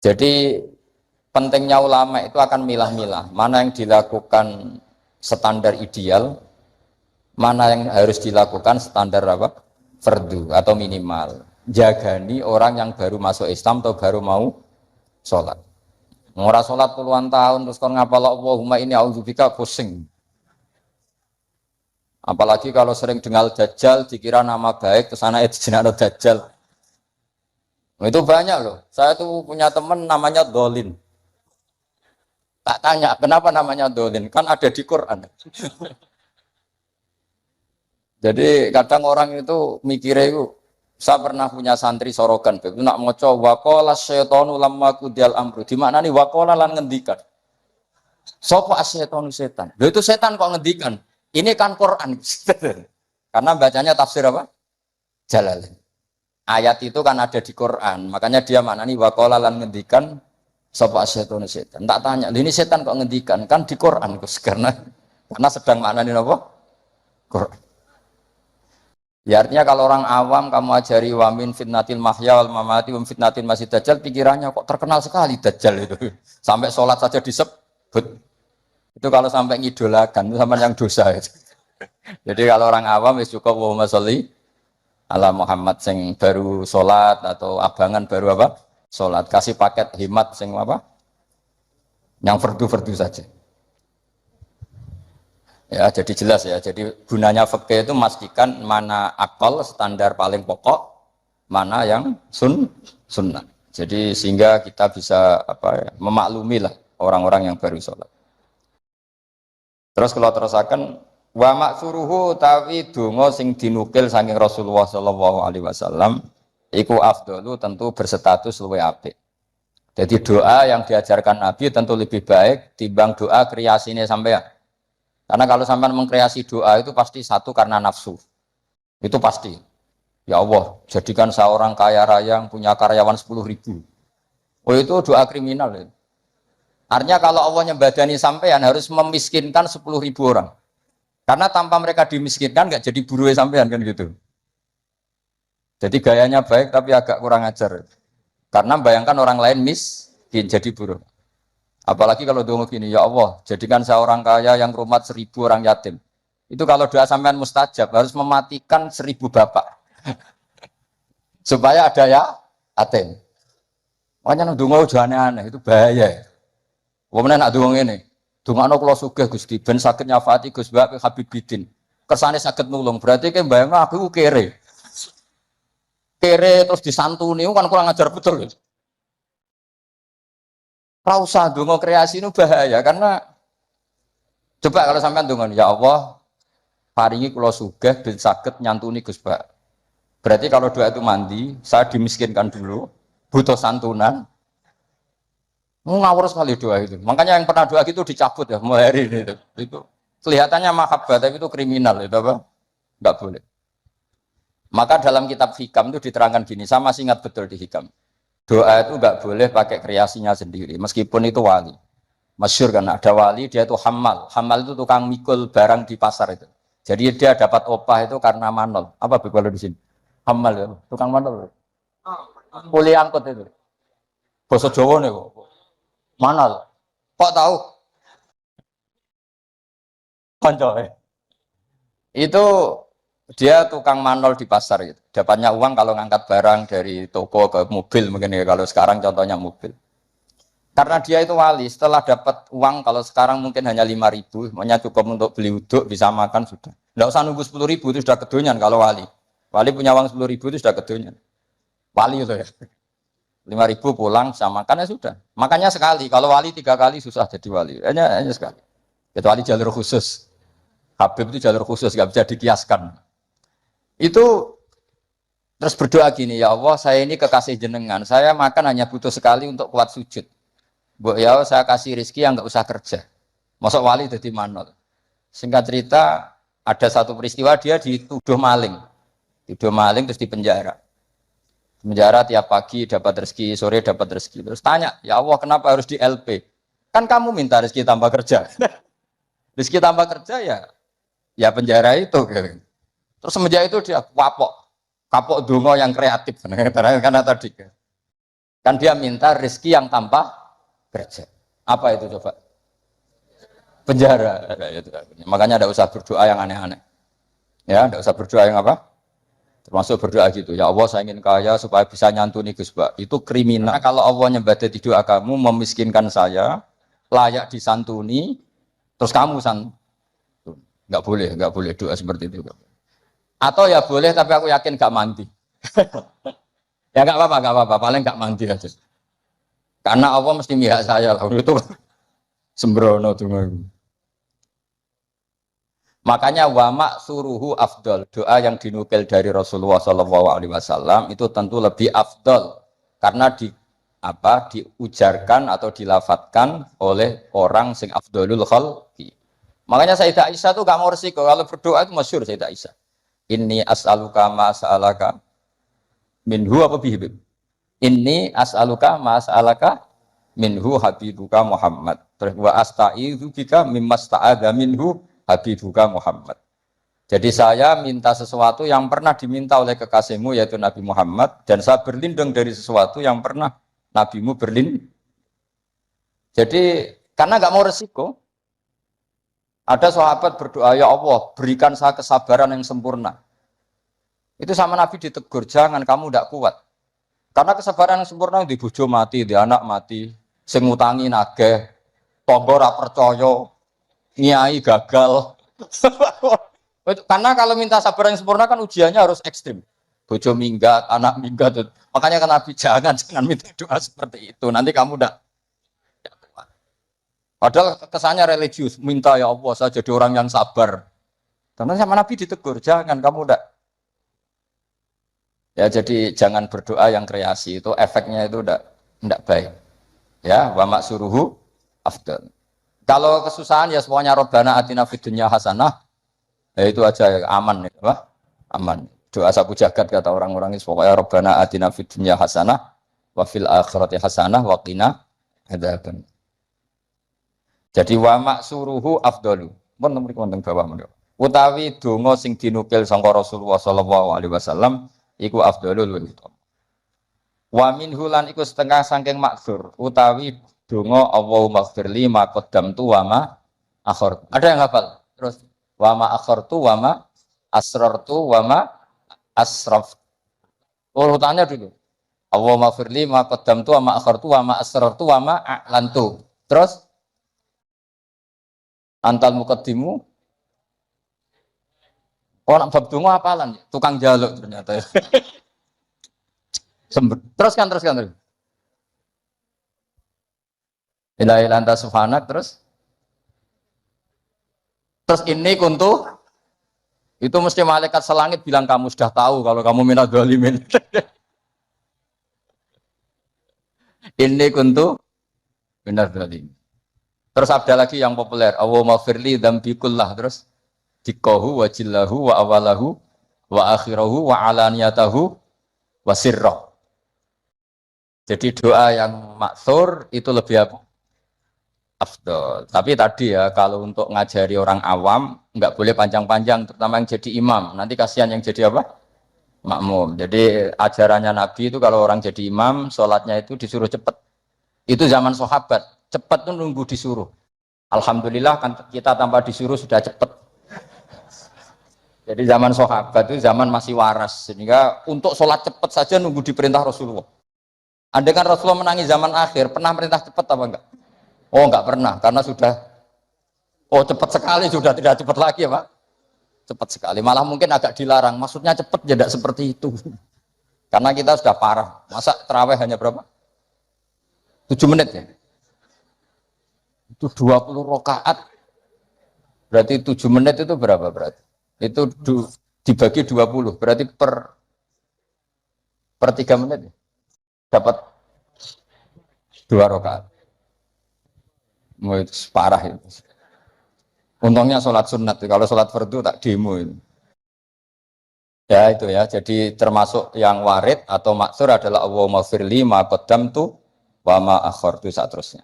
Jadi pentingnya ulama itu akan milah-milah mana yang dilakukan standar ideal, mana yang harus dilakukan standar apa? Fardu atau minimal. Jagani orang yang baru masuk Islam atau baru mau sholat. Ngora sholat puluhan tahun terus kon ngapal Allahumma ini audzubika pusing. Apalagi kalau sering dengar Dajjal dikira nama baik terus anaknya dijenakno Dajjal. Nah, itu banyak loh. Saya tuh punya teman namanya Dolin. Tak tanya kenapa namanya Dolin, kan ada di Quran. Jadi kadang orang itu mikirnya itu, saya pernah punya santri sorogan, itu nak moco wakola syaitonu lamma kudial amru. Di mana nih wakola lan ngendikan? Sopo asyaitonu setan. Loh itu setan kok ngendikan? Ini kan Quran. Karena bacanya tafsir apa? Jalalain. Ayat itu kan ada di Quran, makanya dia mana nih wakola lan ngendikan sopo asyaitonu setan. Tak tanya, ini setan kok ngendikan? Kan di Quran, Gus. Karena sedang mana nih apa? Quran. Ya artinya kalau orang awam kamu ajari wamin fitnatil mahya wal mamati wam fitnatil masih dajjal, pikirannya kok terkenal sekali dajjal itu. Sampai sholat saja disebut. Itu kalau sampai ngidolakan itu sama yang dosa itu. Jadi kalau orang awam wis cukup Allahumma sholli ala Muhammad sing baru sholat atau abangan baru apa? Sholat. Kasih paket himat sing apa? Yang fardu-fardu saja. Ya, jadi jelas ya. Jadi gunanya fikih itu memastikan mana akal standar paling pokok, mana yang sunnah. Jadi sehingga kita bisa memaklumi lah orang-orang yang baru sholat. Terus kalau terusakan wa maksuruhu tawi donga sing dinukil saking Rasulullah sallallahu alaihi wasallam iku afdalu tentu berstatus luwih apik. Jadi doa yang diajarkan Nabi tentu lebih baik timbang doa kreasine sampean. Karena kalau sampai mengkreasi doa itu pasti satu karena nafsu. Itu pasti. Ya Allah, jadikan seorang kaya raya yang punya karyawan 10.000. Oh itu doa kriminal. Ya. Artinya kalau Allah nyembadani sampean harus memiskinkan 10.000 orang. Karena tanpa mereka dimiskinkan nggak jadi buruh sampean kan gitu. Jadi gayanya baik tapi agak kurang ajar. Karena bayangkan orang lain miskin jadi buruh. Apalagi kalau doa gini, ya Allah, jadikan seorang kaya yang rumah 1.000 orang yatim. Itu kalau doa sampean mustajab, harus mematikan 1.000 bapak. Supaya ada ya yatim. Makanya doa udah aneh-aneh, itu bahaya. Kemudian nak doa ini, doa kalau sugih Gusti, ben sakit nyafati Gus Mbak Habib Bidin. Kersane sakit nulung, berarti kan bayang aku kere. Kere terus disantuni, kan kurang ajar betul. Rausa donga kreasi itu bahaya karena coba kalau sampean donga ya Allah paringi kula sugih ben saged nyantuni Gus Bak. Berarti kalau doa itu mandi, saya dimiskinkan dulu, butuh santunan. Ngawur sekali doa itu. Makanya yang pernah doa gitu dicabut ya mulai hari ini itu. Itu kelihatannya mahabbah tapi itu kriminal itu apa? Enggak boleh. Maka dalam kitab Hikam itu diterangkan gini, saya masih ingat betul di Hikam. Doa itu nggak boleh pakai kreasinya sendiri, meskipun itu wali. Masyhur kan ada wali dia itu hamal. Hamal itu tukang mikul barang di pasar itu. Jadi dia dapat opah itu karena manol. Apa kalau di sini? Hamal ya, tukang manol. Kuli angkut itu. Basa Jawa nih kok. Manol. Kok tahu? Konco. Itu dia tukang manol di pasar itu. Dapatnya uang kalau ngangkat barang dari toko ke mobil mungkin ya kalau sekarang contohnya mobil. Karena dia itu wali, setelah dapat uang kalau sekarang mungkin hanya 5.000, hanya cukup untuk beli uduk, bisa makan sudah. Tidak usah nunggu 10.000 itu sudah kedonyan kalau wali. Wali punya uang 10.000 itu sudah kedonyan. Wali itu ya. 5.000 pulang bisa makan ya sudah. Makanya sekali, kalau wali 3 kali susah jadi wali. Hanya sekali. Kecuali jalur khusus. Habib itu jalur khusus, nggak bisa dikiaskan. Itu terus berdoa gini, ya Allah saya ini kekasih jenengan, saya makan hanya butuh sekali untuk kuat sujud. Bu ya saya kasih rezeki yang nggak usah kerja. Masuk wali jadi manol. Singkat cerita ada satu peristiwa dia dituduh maling, terus di penjara. Penjara tiap pagi dapat rezeki, sore dapat rezeki. Terus tanya, ya Allah kenapa harus di LP? Kan kamu minta rezeki tambah kerja. Rezeki tambah kerja ya penjara itu. Terus semenjak itu dia kapok dongo yang kreatif karena tadi. Kan dia minta rezeki yang tanpa kerja. Apa itu coba? Penjara. Makanya tidak usah berdoa yang aneh-aneh. Ya, tidak usah berdoa yang apa? Termasuk berdoa gitu. Ya Allah, saya ingin kaya supaya bisa nyantuni Gus Bak. Itu kriminal. Karena kalau Allah nyebadati doa kamu memiskinkan saya, layak disantuni, terus kamu santun. Nggak boleh doa seperti itu. Atau ya boleh, tapi aku yakin nggak mandi. Ya nggak apa-apa, paling nggak mandi aja. Karena Allah mesti mihak saya lah. Itu sembrono tuh. Makanya wama suruhu afdol, doa yang dinukil dari Rasulullah SAW itu tentu lebih afdol karena diujarkan atau dilafatkan oleh orang sing afdolul khalqi. Makanya Sayyidah Aisyah tuh gak mau resiko kalau berdoa itu masyhur Sayyidah Aisyah. Inni as'aluka ma sa'alaka minhu apa bihibib. Inni as'aluka ma sa'alaka minhu habibuka Muhammad. Terus wa asta'idzu bika mimma sta'adza minhu habibuka Muhammad. Jadi saya minta sesuatu yang pernah diminta oleh kekasihmu yaitu Nabi Muhammad dan saya berlindung dari sesuatu yang pernah nabimu berlindung. Jadi karena nggak mau resiko. Ada sahabat berdoa, ya Allah berikan saya kesabaran yang sempurna. Itu sama Nabi ditegur, jangan kamu tidak kuat. Karena kesabaran yang sempurna di bojo mati, di anak mati, sing ngutangi nageh, tangga ora percaya, nyai gagal. Karena kalau minta sabar yang sempurna kan ujiannya harus ekstrim. Bojo minggat, anak minggat. Makanya kan Nabi jangan minta doa seperti itu. Nanti kamu udah. Padahal kesannya religius, minta ya Allah saya jadi orang yang sabar. Karena sama Nabi ditegur, jangan kamu udah. Ya jadi jangan berdoa yang kreasi itu efeknya itu udah baik. Ya, wa maksuruhu afdal. Kalau kesusahan ya semuanya Rabbana atina fid dunya hasanah. Ya itu aja aman ya, Pak. Aman. Doa sapu jagat kata orang-orang itu pokoknya Rabbana atina fid dunya hasanah wa fil akhirati hasanah wa qina adzaban. Jadi wa maksuruhu afdalu. Pun mriki wonten bawah menika. Utawi donga sing dinukil sangka Rasulullah sallallahu alaihi wasallam iku afdalul utama. Wa minhu lan iku setengah saking maksur utawi donga Allahumma ighfirli ma qaddamtu wa ma akhartu. Ada yang hafal? Terus wa ma akhartu wa ma asrartu wa ma asraf. Urutannya dulu. Allahumma ighfirli ma qaddamtu wa ma akhartu wa ma asrartu wa ma a'lantu. Terus antal muqaddimu. Oh nak bab donga apalan, tukang jaluk ternyata. Teruskan. Ilahi lanta subhanak terus ini kuntu itu mesti malaikat selangit bilang kamu sudah tahu kalau kamu minat dzalimin. Ini kuntu minat dzalimin. Terus ada lagi yang populer, Allahumma firli dzambi kullah, terus dikohu wa jillahu wa awalahu wa akhirahu wa alaniyatahu wa sirrah. Jadi doa yang maksur itu lebih afdol. Tapi tadi ya kalau untuk ngajari orang awam nggak boleh panjang-panjang, terutama yang jadi imam. Nanti kasihan yang jadi apa? Makmum. Jadi ajarannya Nabi itu kalau orang jadi imam, sholatnya itu disuruh cepat. Itu zaman sahabat. Cepat tuh nunggu disuruh. Alhamdulillah kan kita tanpa disuruh sudah cepat. Jadi zaman sahabat itu zaman masih waras. Sehingga untuk sholat cepat saja nunggu diperintah Rasulullah. Andai kan Rasulullah menangi zaman akhir, pernah perintah cepat apa enggak? Oh enggak pernah, karena sudah cepat sekali, sudah tidak cepat lagi ya Pak. Cepat sekali, malah mungkin agak dilarang. Maksudnya cepat tidak seperti itu. Karena kita sudah parah. Masa terawih hanya berapa? 7 menit ya? Itu 20 rakaat. Berarti 7 menit itu berapa berarti? Itu dibagi 20, berarti per 3 menit ya? Dapat 2 rakaat. Mau itu parah itu. Untungnya sholat sunat, kalau sholat fardu tak demo itu. Ya itu ya, jadi termasuk yang warid atau maksur adalah Allahumma firli ma qaddamtu wa ma akhartu saterusnya.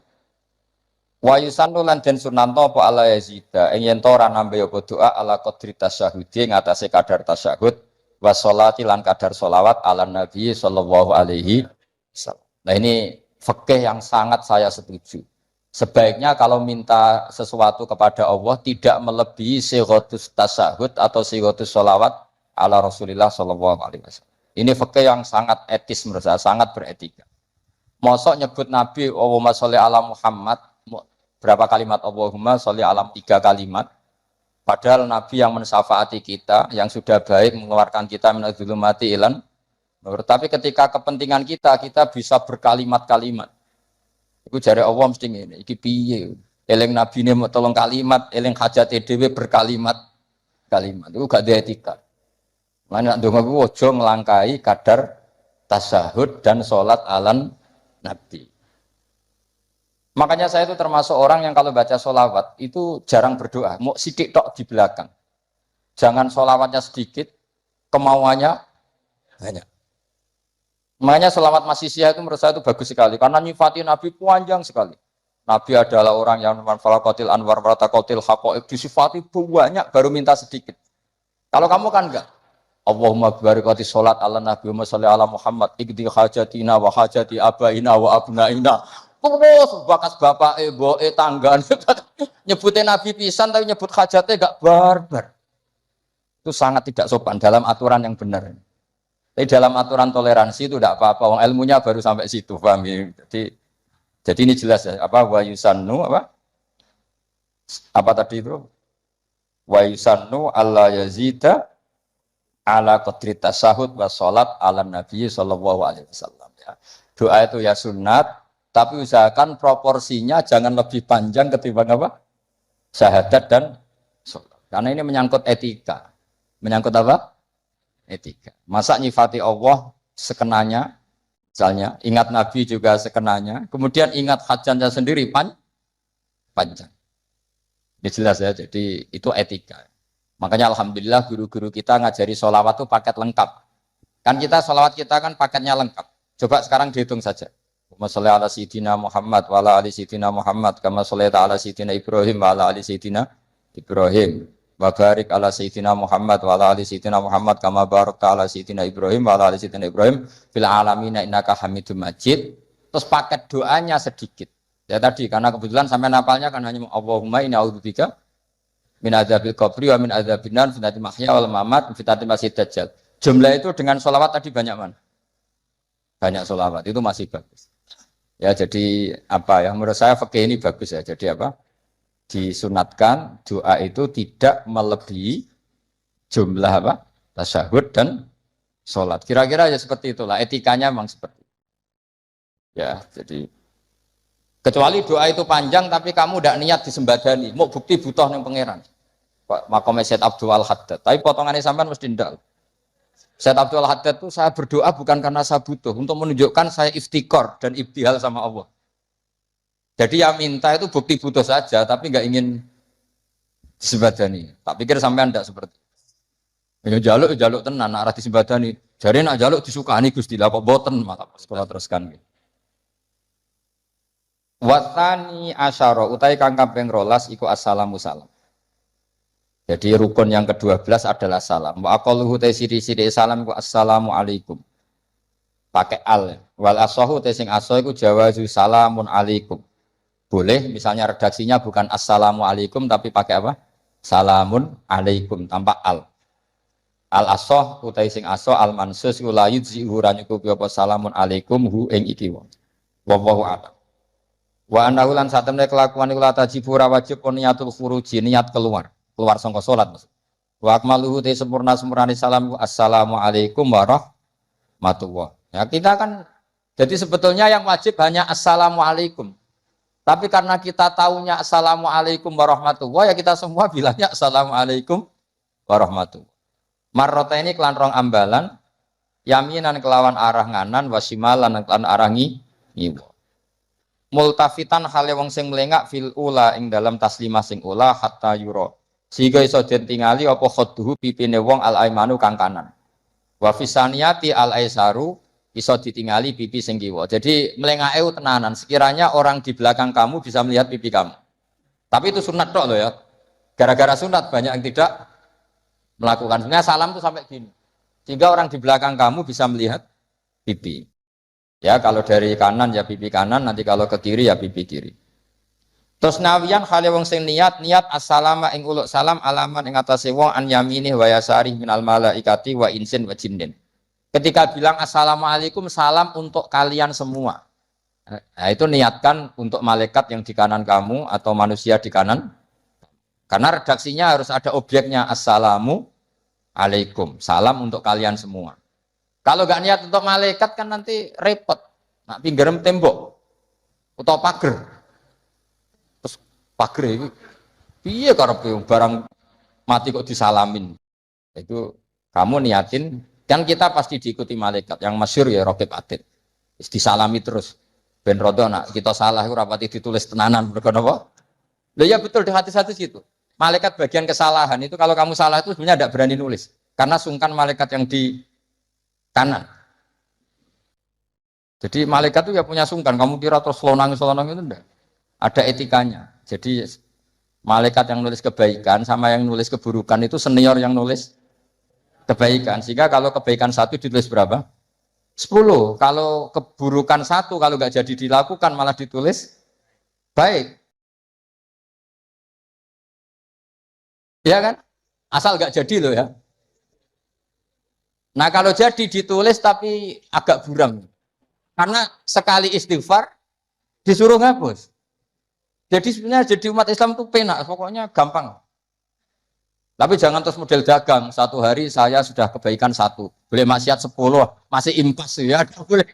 Wa yusannu lan den sunanto apa ala yazida ing yen to ora nambe apa doa ala qadri tasyahudi ing atase kadar tasyahud wa sholati lan kadar sholawat ala nabi sallallahu alaihi wasallam. Nah ini fikih yang sangat saya setuju. Sebaiknya kalau minta sesuatu kepada Allah tidak melebihi sighatus tasyahud atau sighatus sholawat ala Rasulillah Shallallahu Alaihi Wasallam. Ini fikih yang sangat etis menurut saya, sangat beretika. Mosok nyebut Nabi Allahumma sholli ala Muhammad berapa kalimat Allahumma sholli alam 3 kalimat. Padahal Nabi yang mensyafaati kita, yang sudah baik mengeluarkan kita minadz dzulumati ilan nur. Tapi ketika kepentingan kita, kita bisa berkalimat-kalimat. Iku jare Allah mesti ngene, iki piye? Eling nabine mau tolong kalimat, eling hajate dhewe berkalimat kalimat. Iku gak ada etika. Lan nek ndonga ku aja nglangkai kadar tasyahud dan salat alan nabi. Makanya saya itu termasuk orang yang kalau baca sholawat itu jarang berdoa, mau sidik tok di belakang. Jangan sholawatnya sedikit, kemauannya banyak. Makanya selawat Masisiyah itu menurut saya itu bagus sekali karena nyifati Nabi panjang sekali. Nabi adalah orang yang manfalakotil anwar waratakotil hakoib disifati banyak baru minta sedikit. Kalau kamu kan enggak. Allahumma barakati sholat ala Nabi Muhammad sallallahu ala Muhammad ikdi hajatina wa hajati abaina wa abnaina. Terus bakas bapak ibu tangga nyebutin Nabi pisan tapi nyebut hajatnya enggak barbar. Itu sangat tidak sopan dalam aturan yang benar. Tapi dalam aturan toleransi itu tidak apa-apa. Ilmunya baru sampai situ, paham ya? Jadi ini jelas ya. Apa wa yusannu apa tadi itu? Wa yusannu alla yazida ala qadri tasyahud wa sholat ala Nabi sallallahu alaihi wasallam. Ya. Doa itu ya sunat, tapi usahakan proporsinya jangan lebih panjang ketimbang apa? Syahadat dan sholat. Karena ini menyangkut etika. Menyangkut apa? Etika. Masa nyifati Allah sekenanya, misalnya ingat Nabi juga sekenanya, kemudian ingat hajatnya sendiri panjang. Ini jelas ya, jadi itu etika. Makanya alhamdulillah guru-guru kita ngajari sholawat itu paket lengkap. Kan kita sholawat kita kan paketnya lengkap. Coba sekarang dihitung saja. Allahumma sholli ala sayyidina Muhammad wa ala ali sayyidina Muhammad kama shollaita ala sayyidina Ibrahim wa ala ali sayyidina Ibrahim. Wa barik ala sayyidina Muhammad wa ala ali sayyidina Muhammad kama barakta ala sayyidina Ibrahim wa ala ali sayyidina Ibrahim fil alamin innaka Hamidum Majid. Terus paket doanya sedikit. Ya tadi karena kebetulan sampai napalnya kan hanya Allahumma inni a'udzubika min adzabil qabri wa min adzabin nar fitnatil mahya wal mamat fitnatil masih dajjal. Jumlah itu dengan sholawat tadi banyak mana? Banyak sholawat itu masih bagus. Ya jadi apa ya menurut saya fikih ini bagus ya. Jadi apa? Disunatkan doa itu tidak melebihi jumlah apa tasyahud dan sholat. Kira-kira ya seperti itulah etikanya memang seperti itu. Ya jadi kecuali doa itu panjang tapi kamu tidak niat disembadani, mau bukti butuh yang pangeran. Makomnya Syed Abdul Al-Haddad. Tapi potongannya sampean mesti ndak. Syed Abdul Al-Haddad itu saya berdoa bukan karena saya butuh, untuk menunjukkan saya iftikor dan ibtihal sama Allah. Jadi yang minta itu bukti butuh saja, tapi nggak ingin disembadani. Tak pikir sampean tidak seperti itu. Jaluk tenan, arah disembadani. Jadi nak jaluk disukani Gusti, lah kok boten malah sekolah teruskan. Watani asyara utai kang kaping 12 iku assalamu salam. Jadi rukun yang ke-12 adalah salam. Wa aqalluhu ta siri-siri salam ku assalamu alaikum. Pakai al. Wal asahu ta sing asa iku jawazu salamun alaikum. Boleh misalnya redaksinya bukan assalamualaikum tapi pakai apa? Salamun alaikum tanpa al. Al asoh utai sing asoh al mansus la yujzi ora nyukupi apa salamun alaikum hu ing iki wa. Wallahu a'lam. Wa annahu lan satemene kelakuan iku la tajibu ora wajib niatul khuruji niat keluar sangka salat. Wa akmaluhu te sempurna-sempurnane salam assalamualaikum warahmatullah. Ya kita kan jadi sebetulnya yang wajib hanya assalamualaikum. Tapi karena kita taunya assalamualaikum warahmatullah, ya kita semua bilangnya assalamualaikum warahmatullah. Marrota ini kelan rong ambalan, yaminan kelawan arah nganan, wasimalan kelan arah ngiwa. Multafitan hale wong sing melengak fil ula ing dalam taslimah sing ula hatta yuro. Sehingga iso den tingali apa khadduhu pipine wong al aimanu kang kanan. Wa fisaniyati al aisaru iso ditingali pipi sing kiwa. Jadi melengake tenanan. Sekiranya orang di belakang kamu bisa melihat pipi kamu. Tapi itu sunat tok loh ya. Gara-gara sunat banyak yang tidak melakukan. Sebenarnya salam itu sampai gini. Sehingga orang di belakang kamu bisa melihat pipi. Ya kalau dari kanan ya pipi kanan, nanti kalau ke kiri ya pipi kiri. Terus nawian hale wong sing niat assalama ing uluk salam alaman ing atase wong an yaminih wa yasari minal malaikati wa insin wa jinnin. Ketika bilang assalamualaikum salam untuk kalian semua. Nah, itu niatkan untuk malaikat yang di kanan kamu atau manusia di kanan. Karena redaksinya harus ada objeknya assalamu alaikum. Salam untuk kalian semua. Kalau nggak niat untuk malaikat kan nanti repot. Nak pinggiran tembok atau pagar. Terus pagar itu iya karepe barang mati kok disalamin. Itu kamu niatin kan kita pasti diikuti malaikat. Yang masyhur ya Raqib Atid. Disalami terus. Ben rodo nak kita salah itu rapati ditulis tenanan mergo napa? Loh ya betul di hati-hati situ. Malaikat bagian kesalahan itu kalau kamu salah itu sebenarnya tidak berani nulis karena sungkan malaikat yang di kanan. Jadi malaikat itu ya punya sungkan. Kamu kira terus lonang itu enggak? Ada etikanya. Jadi malaikat yang nulis kebaikan sama yang nulis keburukan itu senior yang nulis kebaikan. Sehingga kalau kebaikan satu ditulis berapa? 10. Kalau keburukan satu, kalau nggak jadi dilakukan malah ditulis baik. Ya kan? Asal nggak jadi loh ya. Nah kalau jadi ditulis tapi agak buram. Karena sekali istighfar disuruh ngapus. Jadi sebenarnya jadi umat Islam itu penak, pokoknya gampang. Tapi jangan terus model dagang. Satu hari saya sudah kebaikan 1. Boleh maksiat 10. Masih impas ya. Boleh.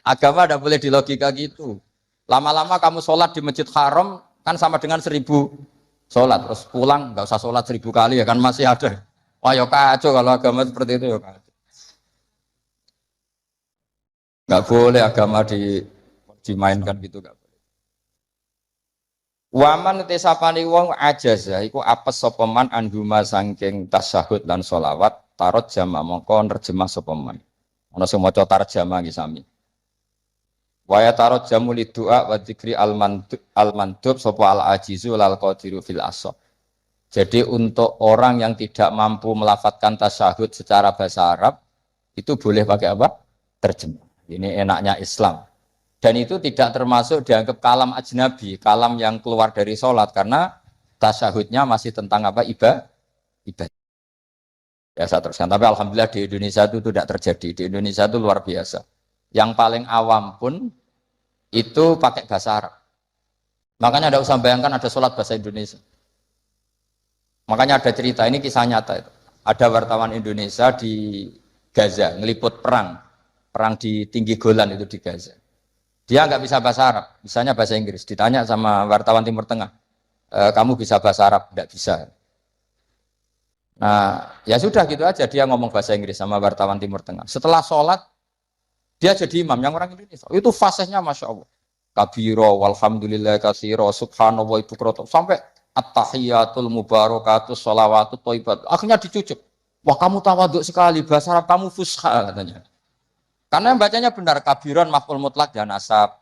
Agama tidak boleh dilogika gitu. Lama-lama kamu sholat di Masjid Haram kan sama dengan 1000 sholat. Terus pulang nggak usah sholat 1000 kali ya kan masih ada. Wah ya kacau kalau agama seperti itu ya kacau. Nggak boleh agama dimainkan gitu nggak boleh. Waman te sapane wong ajaza iku apes sapa man anduma saking tasyahud lan sholawat tarot jama mongko nerjemah sapa man. Ana sing maca tarjamah iki sami. Wa ya tarot jamu lidua wa dzikri al mandub sapa al ajizu lal qadiru fil asab. Jadi untuk orang yang tidak mampu melafadzkan tasyahud secara bahasa Arab itu boleh pakai apa? Terjemah. Ini enaknya Islam. Dan itu tidak termasuk dianggap kalam ajnabi, kalam yang keluar dari sholat karena tasyahudnya masih tentang apa ibadah. Biasa teruskan. Tapi alhamdulillah di Indonesia itu tidak terjadi. Di Indonesia itu luar biasa. Yang paling awam pun itu pakai bahasa Arab. Makanya tidak usah bayangkan ada sholat bahasa Indonesia. Makanya ada cerita ini kisah nyata itu. Ada wartawan Indonesia di Gaza ngeliput perang di tinggi Golan itu di Gaza. Dia nggak bisa bahasa Arab, bisanya bahasa Inggris. Ditanya sama wartawan Timur Tengah, kamu bisa bahasa Arab? Nggak bisa. Nah, ya sudah gitu aja dia ngomong bahasa Inggris sama wartawan Timur Tengah. Setelah sholat, dia jadi imam yang orang Indonesia. Itu fasihnya Masya Allah. Kabiro, walhamdulillah kasiro, subhanallah ibu kroto. Sampai at-tahiyatul mubarakatus sholawatut toibat. Akhirnya dicucuk. Wah kamu tawaduk sekali, bahasa Arab kamu fusha katanya. Karena yang bacanya benar, kabiron maf'ul mutlak dan nasab.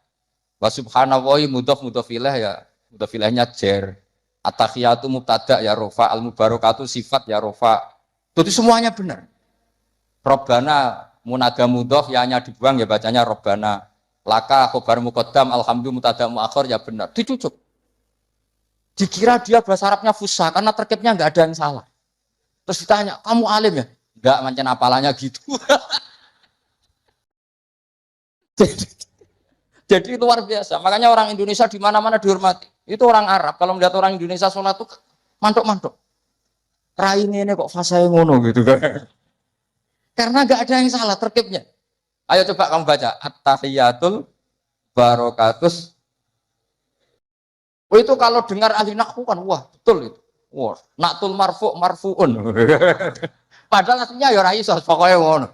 Wa subhanallahi mudhof ilaih ya, mudhof ilaihnya jer. At-tahiyatu mubtada ya rofa, al-mubarakatu sifat ya rofa. Itu semuanya benar. Robbana munaga mudhof ya hanya dibuang ya bacanya robbana. Laka khobar muqaddam alhamdulillah mubtada muakhir ya benar. Dicucuk. Dikira dia bahasa Arabnya fusha karena terkibnya enggak ada yang salah. Terus ditanya, "Kamu alim ya?" Enggak, macam apalanya gitu. Jadi luar biasa. Makanya orang Indonesia di mana-mana dihormati. Itu orang Arab. Kalau melihat orang Indonesia sholat tuh mantuk-mantuk. Rai ini kok fasih ngono gitu kan. Karena nggak ada yang salah terkibnya. Ayo coba kamu baca at-tahiyatul barakatus. Oh itu kalau dengar ahli nahwu kan wah betul itu. Wah, naktul marfu'un. Padahal aslinya ya ora iso pokoke ngono.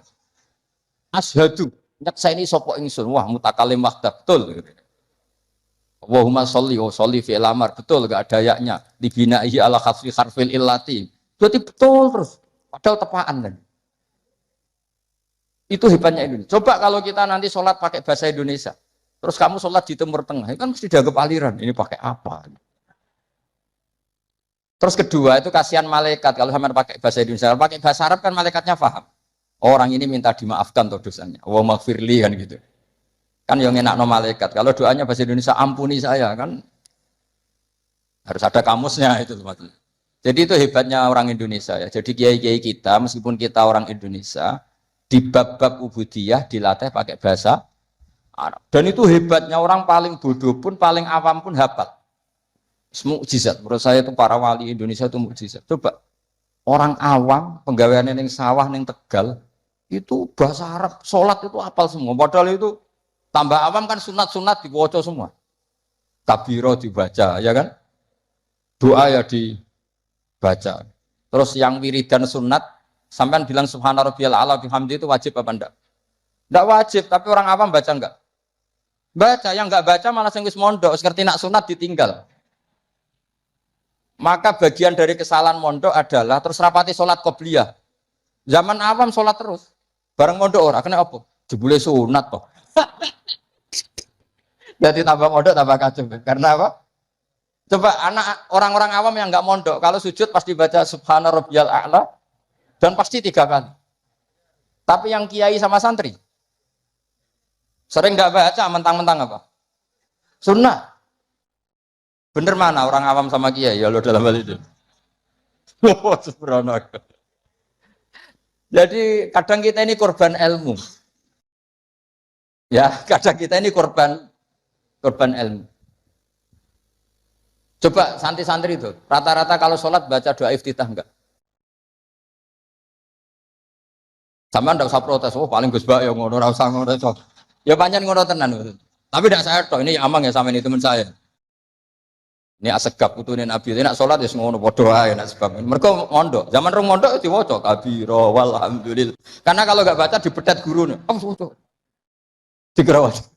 Asyhadu nyakseni sapa ingsun wah mutakalim wahda betul Allahumma sholli fi'il amar betul enggak ada yaknya dibinahi ala khaffi harfil illati berarti betul terus padahal tepaan kan itu hebatnya Indonesia. Coba kalau kita nanti sholat pakai bahasa Indonesia terus kamu sholat di Timur Tengah itu kan mesti dianggap aliran ini pakai apa. Terus kedua itu kasihan malaikat kalau sama pakai bahasa Indonesia. Pakai bahasa Arab kan malaikatnya paham orang ini minta dimaafkan tuh dosanya. Wa maghfirli kan gitu. Kan yang ngenakno malaikat. Kalau doanya bahasa Indonesia ampuni saya kan harus ada kamusnya itu maksudnya. Jadi itu hebatnya orang Indonesia ya. Jadi kiai-kiai kita meskipun kita orang Indonesia di bab-bab ubudiyah dilatih pakai bahasa Arab. Dan itu hebatnya orang paling bodoh pun paling awam pun hafal. Mukjizat. Menurut saya itu para wali Indonesia itu mukjizat. Coba orang awam penggawean yang sawah yang Tegal itu bahasa Arab sholat itu hafal semua. Padahal itu tambah awam kan sunat-sunat dibaca semua. Kabiro dibaca, ya kan? Doa ya dibaca. Terus yang wiridan sunat, sampean bilang subhana rabbiyal a'la bihamdi itu wajib apa enggak? Enggak wajib, tapi orang awam baca enggak? Baca, yang enggak baca malah sing wis mondok, ngerti nak sunat ditinggal. Maka bagian dari kesalahan mondok adalah terus rapati sholat qobliyah. Zaman awam sholat terus. Bareng mondok ora kena apa? Jebule sunat toh. Jadi tambah mondok tambah kacau. Karena apa? Coba anak orang-orang awam yang nggak mondok, kalau sujud pasti baca subhana rabbiyal a'la dan pasti 3 kali. Tapi yang kiai sama santri sering nggak baca, mentang-mentang apa? Sunnah. Bener mana orang awam sama kiai? Ya lo dalam hal itu. Jadi kadang kita ini korban ilmu. Ya, kadang kita ini korban ilmu. Coba santri-santri itu, rata-rata kalau sholat baca doa iftitah enggak? Sama enggak usah protes, oh paling Gus Bak ya ngono, ora usah ngono. Ya pancen ngono tenan. Tapi tidak saya toh, ini amang ya sama ini teman saya. Ini asegap putune Nabi, nek sholat ya ngono padha wae nek sebab. Mergo mondok, zaman rong mondok diwaca kabira walhamdulillah. Karena kalau enggak baca dibedet gurune. Oh, dikira wajib.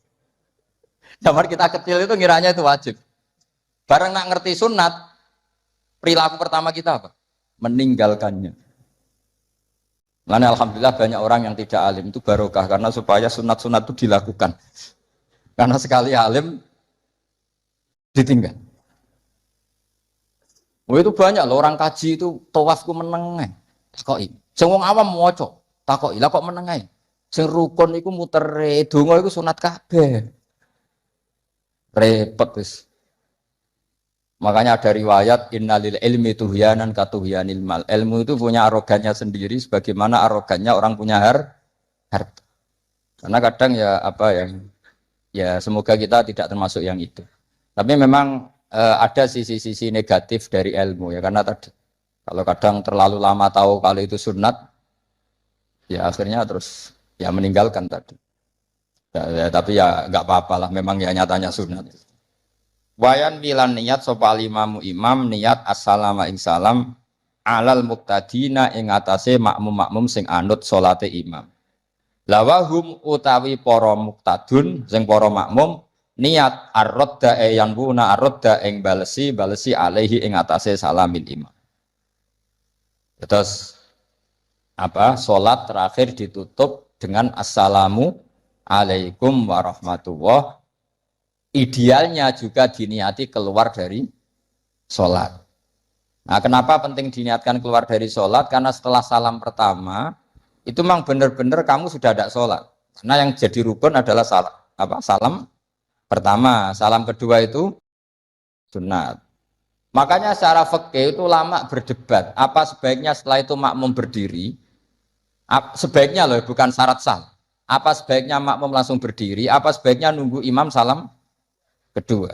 Zaman kita kecil itu ngiranya itu wajib. Bareng nak ngerti sunat, perilaku pertama kita apa? Meninggalkannya. Karena alhamdulillah banyak orang yang tidak alim itu barokah karena supaya sunat-sunat itu dilakukan. Karena sekali alim ditinggal. Oh itu banyak loh orang kaji itu tawafku meneng. Takoki. Sing wong awam maca, takoki. Lah kok meneng ae? Sing rukun iku mutere, donga iku sunat kabeh. Repot wis. Makanya ada riwayat innalil ilmi tuhyanan katuhyanil mal. Ilmu itu punya arogannya sendiri sebagaimana arogannya orang punya harta. Karena kadang ya apa ya semoga kita tidak termasuk yang itu. Tapi memang ada sisi-sisi negatif dari ilmu ya karena tadi kalau kadang terlalu lama tahu kalau itu sunat ya akhirnya terus ya meninggalkan tadi. Ya, tapi ya nggak apa-apa lah memang ya nyatanya sunat. Wayan milan niat sopal imamu imam niat assalamu ing salam alal muqtadina ing atase makmum sing anut salate imam. Lawahum utawi para muqtadun sing para makmum niat ar-radda yang buna ar-radda ing balesi alaihi ing atase salamil imam. Terus apa? Salat terakhir ditutup dengan assalamu alaikum warahmatullahi. Idealnya juga diniati keluar dari sholat. Nah, kenapa penting diniatkan keluar dari sholat? Karena setelah salam pertama, itu memang benar-benar kamu sudah ada sholat. Karena yang jadi rukun adalah salam pertama. Salam kedua itu sunat. Makanya secara fikih itu lama berdebat. Apa sebaiknya setelah itu makmum berdiri? Sebaiknya loh, bukan syarat sah. Apa sebaiknya makmum langsung berdiri? Apa sebaiknya nunggu imam salam kedua.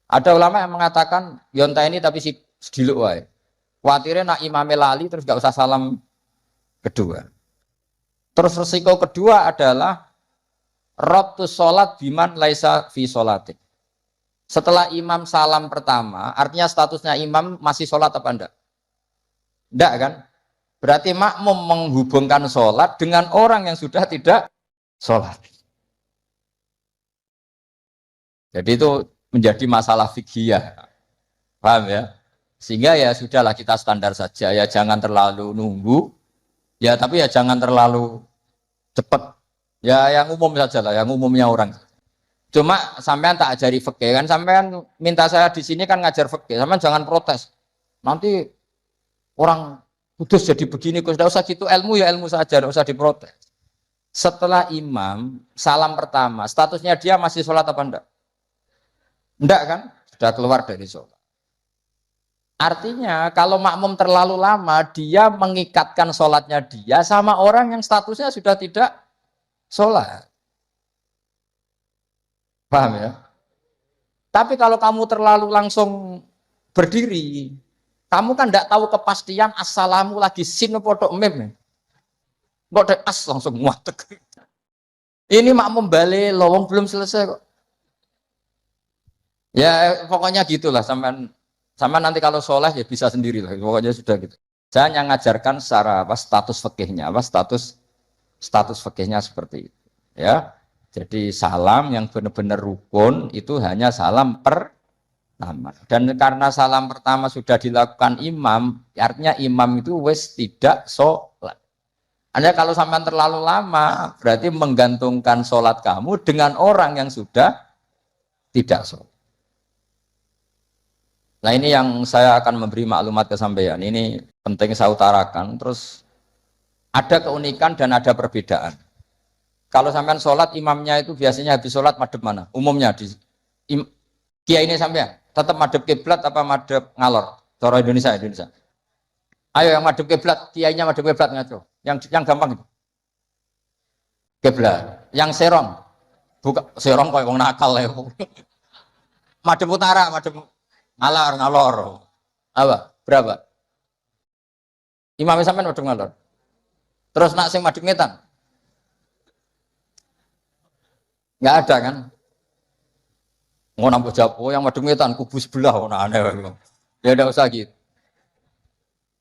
Ada ulama yang mengatakan yonta ini tapi si sediluk wae. Kuatirnya nak imame lali terus gak usah salam kedua. Terus resiko kedua adalah rabtus sholat biman laisa fi sholatik. Setelah imam salam pertama, artinya statusnya imam masih sholat apa enggak? Enggak kan? Berarti makmum menghubungkan sholat dengan orang yang sudah tidak sholat. Jadi itu menjadi masalah fikhiyah, paham ya? Sehingga ya sudahlah kita standar saja, ya jangan terlalu nunggu, ya tapi ya jangan terlalu cepat. Ya yang umum saja lah, yang umumnya orang. Cuma sampean tak ajari fikih kan, sampean minta saya di sini kan ngajar fikih, sampean jangan protes. Nanti orang kudus jadi begini, kudus, tidak usah gitu ilmu ya ilmu saja, tidak usah diprotes. Setelah imam, salam pertama, statusnya dia masih sholat apa enggak? Enggak kan? Sudah keluar dari sholat. Artinya kalau makmum terlalu lama, dia mengikatkan sholatnya dia sama orang yang statusnya sudah tidak sholat. Paham ya? Tapi kalau kamu terlalu langsung berdiri, kamu kan tidak tahu kepastian assalamu lagi sin podok mem. Kok dek as langsung muatek. Ini makmum balik, lowong belum selesai kok. Ya pokoknya gitulah sama nanti kalau sholat ya bisa sendiri lah. Pokoknya sudah gitu. Saya hanya ngajarkan secara apa status fikihnya, apa status fikihnya seperti itu. Ya. Jadi salam yang benar-benar rukun itu hanya salam pertama. Dan karena salam pertama sudah dilakukan imam, artinya imam itu wes tidak sholat. Anda kalau sampai terlalu lama, berarti menggantungkan sholat kamu dengan orang yang sudah tidak sholat. Nah ini yang saya akan memberi maklumat ke sampean. Ini penting saya utarakan. Terus ada keunikan dan ada perbedaan. Kalau sampean sholat, imamnya itu biasanya habis sholat madhep mana? Umumnya di kiai ini sampean tetap madhep kiblat apa madhep ngalor? Cara Indonesia. Ayo yang madhep kiblat, kiainya madhep kiblat ngaco. Yang gampang itu. Kiblat. Yang serong, buka serong kok wong nakal ya. Madhep utara, madhep ngalor. Apa? Berapa? Imamnya sampean madhep ngalor. Terus nak sing madhep ngetan? Nggak ada kan? Mau nambah jawab, oh yang madhep ngetan kubu sebelah, oh nah aneh. Ya udah usah gitu.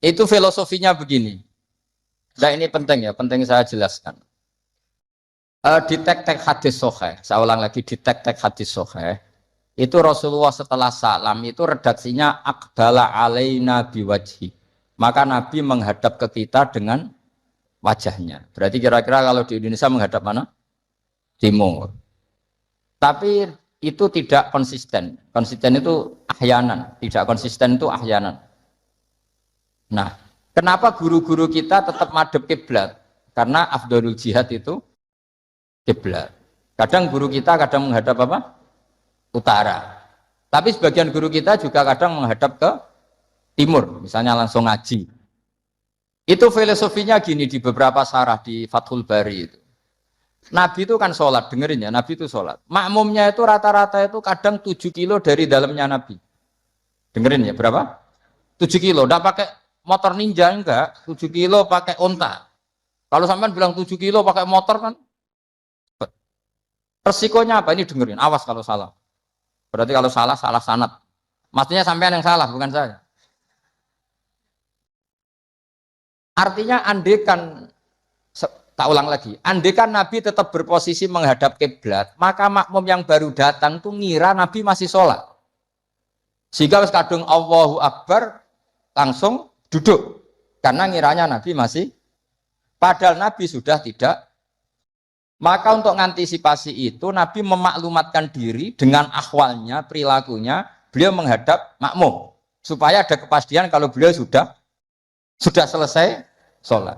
Itu filosofinya begini. Nah ini penting ya, penting saya jelaskan. Di tek-tek hadis sahih, saya ulang lagi di tek-tek hadis sahih, itu Rasulullah setelah salam itu redaksinya aqbala alaina biwajhi. Maka Nabi menghadap ke kita dengan wajahnya. Berarti kira-kira kalau di Indonesia menghadap mana? Timur. Tapi itu tidak konsisten. Konsisten itu ahyanan, tidak konsisten itu ahyanan. Nah, kenapa guru-guru kita tetap madhep kiblat? Karena afdhalul jihad itu kiblat. Kadang guru kita kadang menghadap apa? Utara. Tapi sebagian guru kita juga kadang menghadap ke timur, misalnya langsung ngaji. Itu filosofinya gini di beberapa sarah di Fathul Bari itu. Nabi itu kan sholat, dengerin ya, Nabi itu sholat. Makmumnya itu rata-rata itu kadang 7 kilo dari dalamnya Nabi. Dengerin ya, berapa? 7 kilo, enggak pakai motor ninja, enggak. 7 kilo pakai onta. Kalau sampean bilang 7 kilo pakai motor kan, resikonya apa? Ini dengerin, awas kalau salah. Berarti kalau salah, salah sanad. Maksudnya sampean yang salah, bukan saya. Artinya andekan tak ulang lagi, andekan Nabi tetap berposisi menghadap kiblat, maka makmum yang baru datang tuh ngira Nabi masih sholat. Sehingga kadung Allahu Akbar langsung duduk. Karena ngiranya Nabi masih, padahal Nabi sudah tidak. Maka untuk mengantisipasi itu, Nabi memaklumatkan diri dengan akhwalnya, perilakunya, beliau menghadap makmum. Supaya ada kepastian kalau beliau sudah selesai sholat.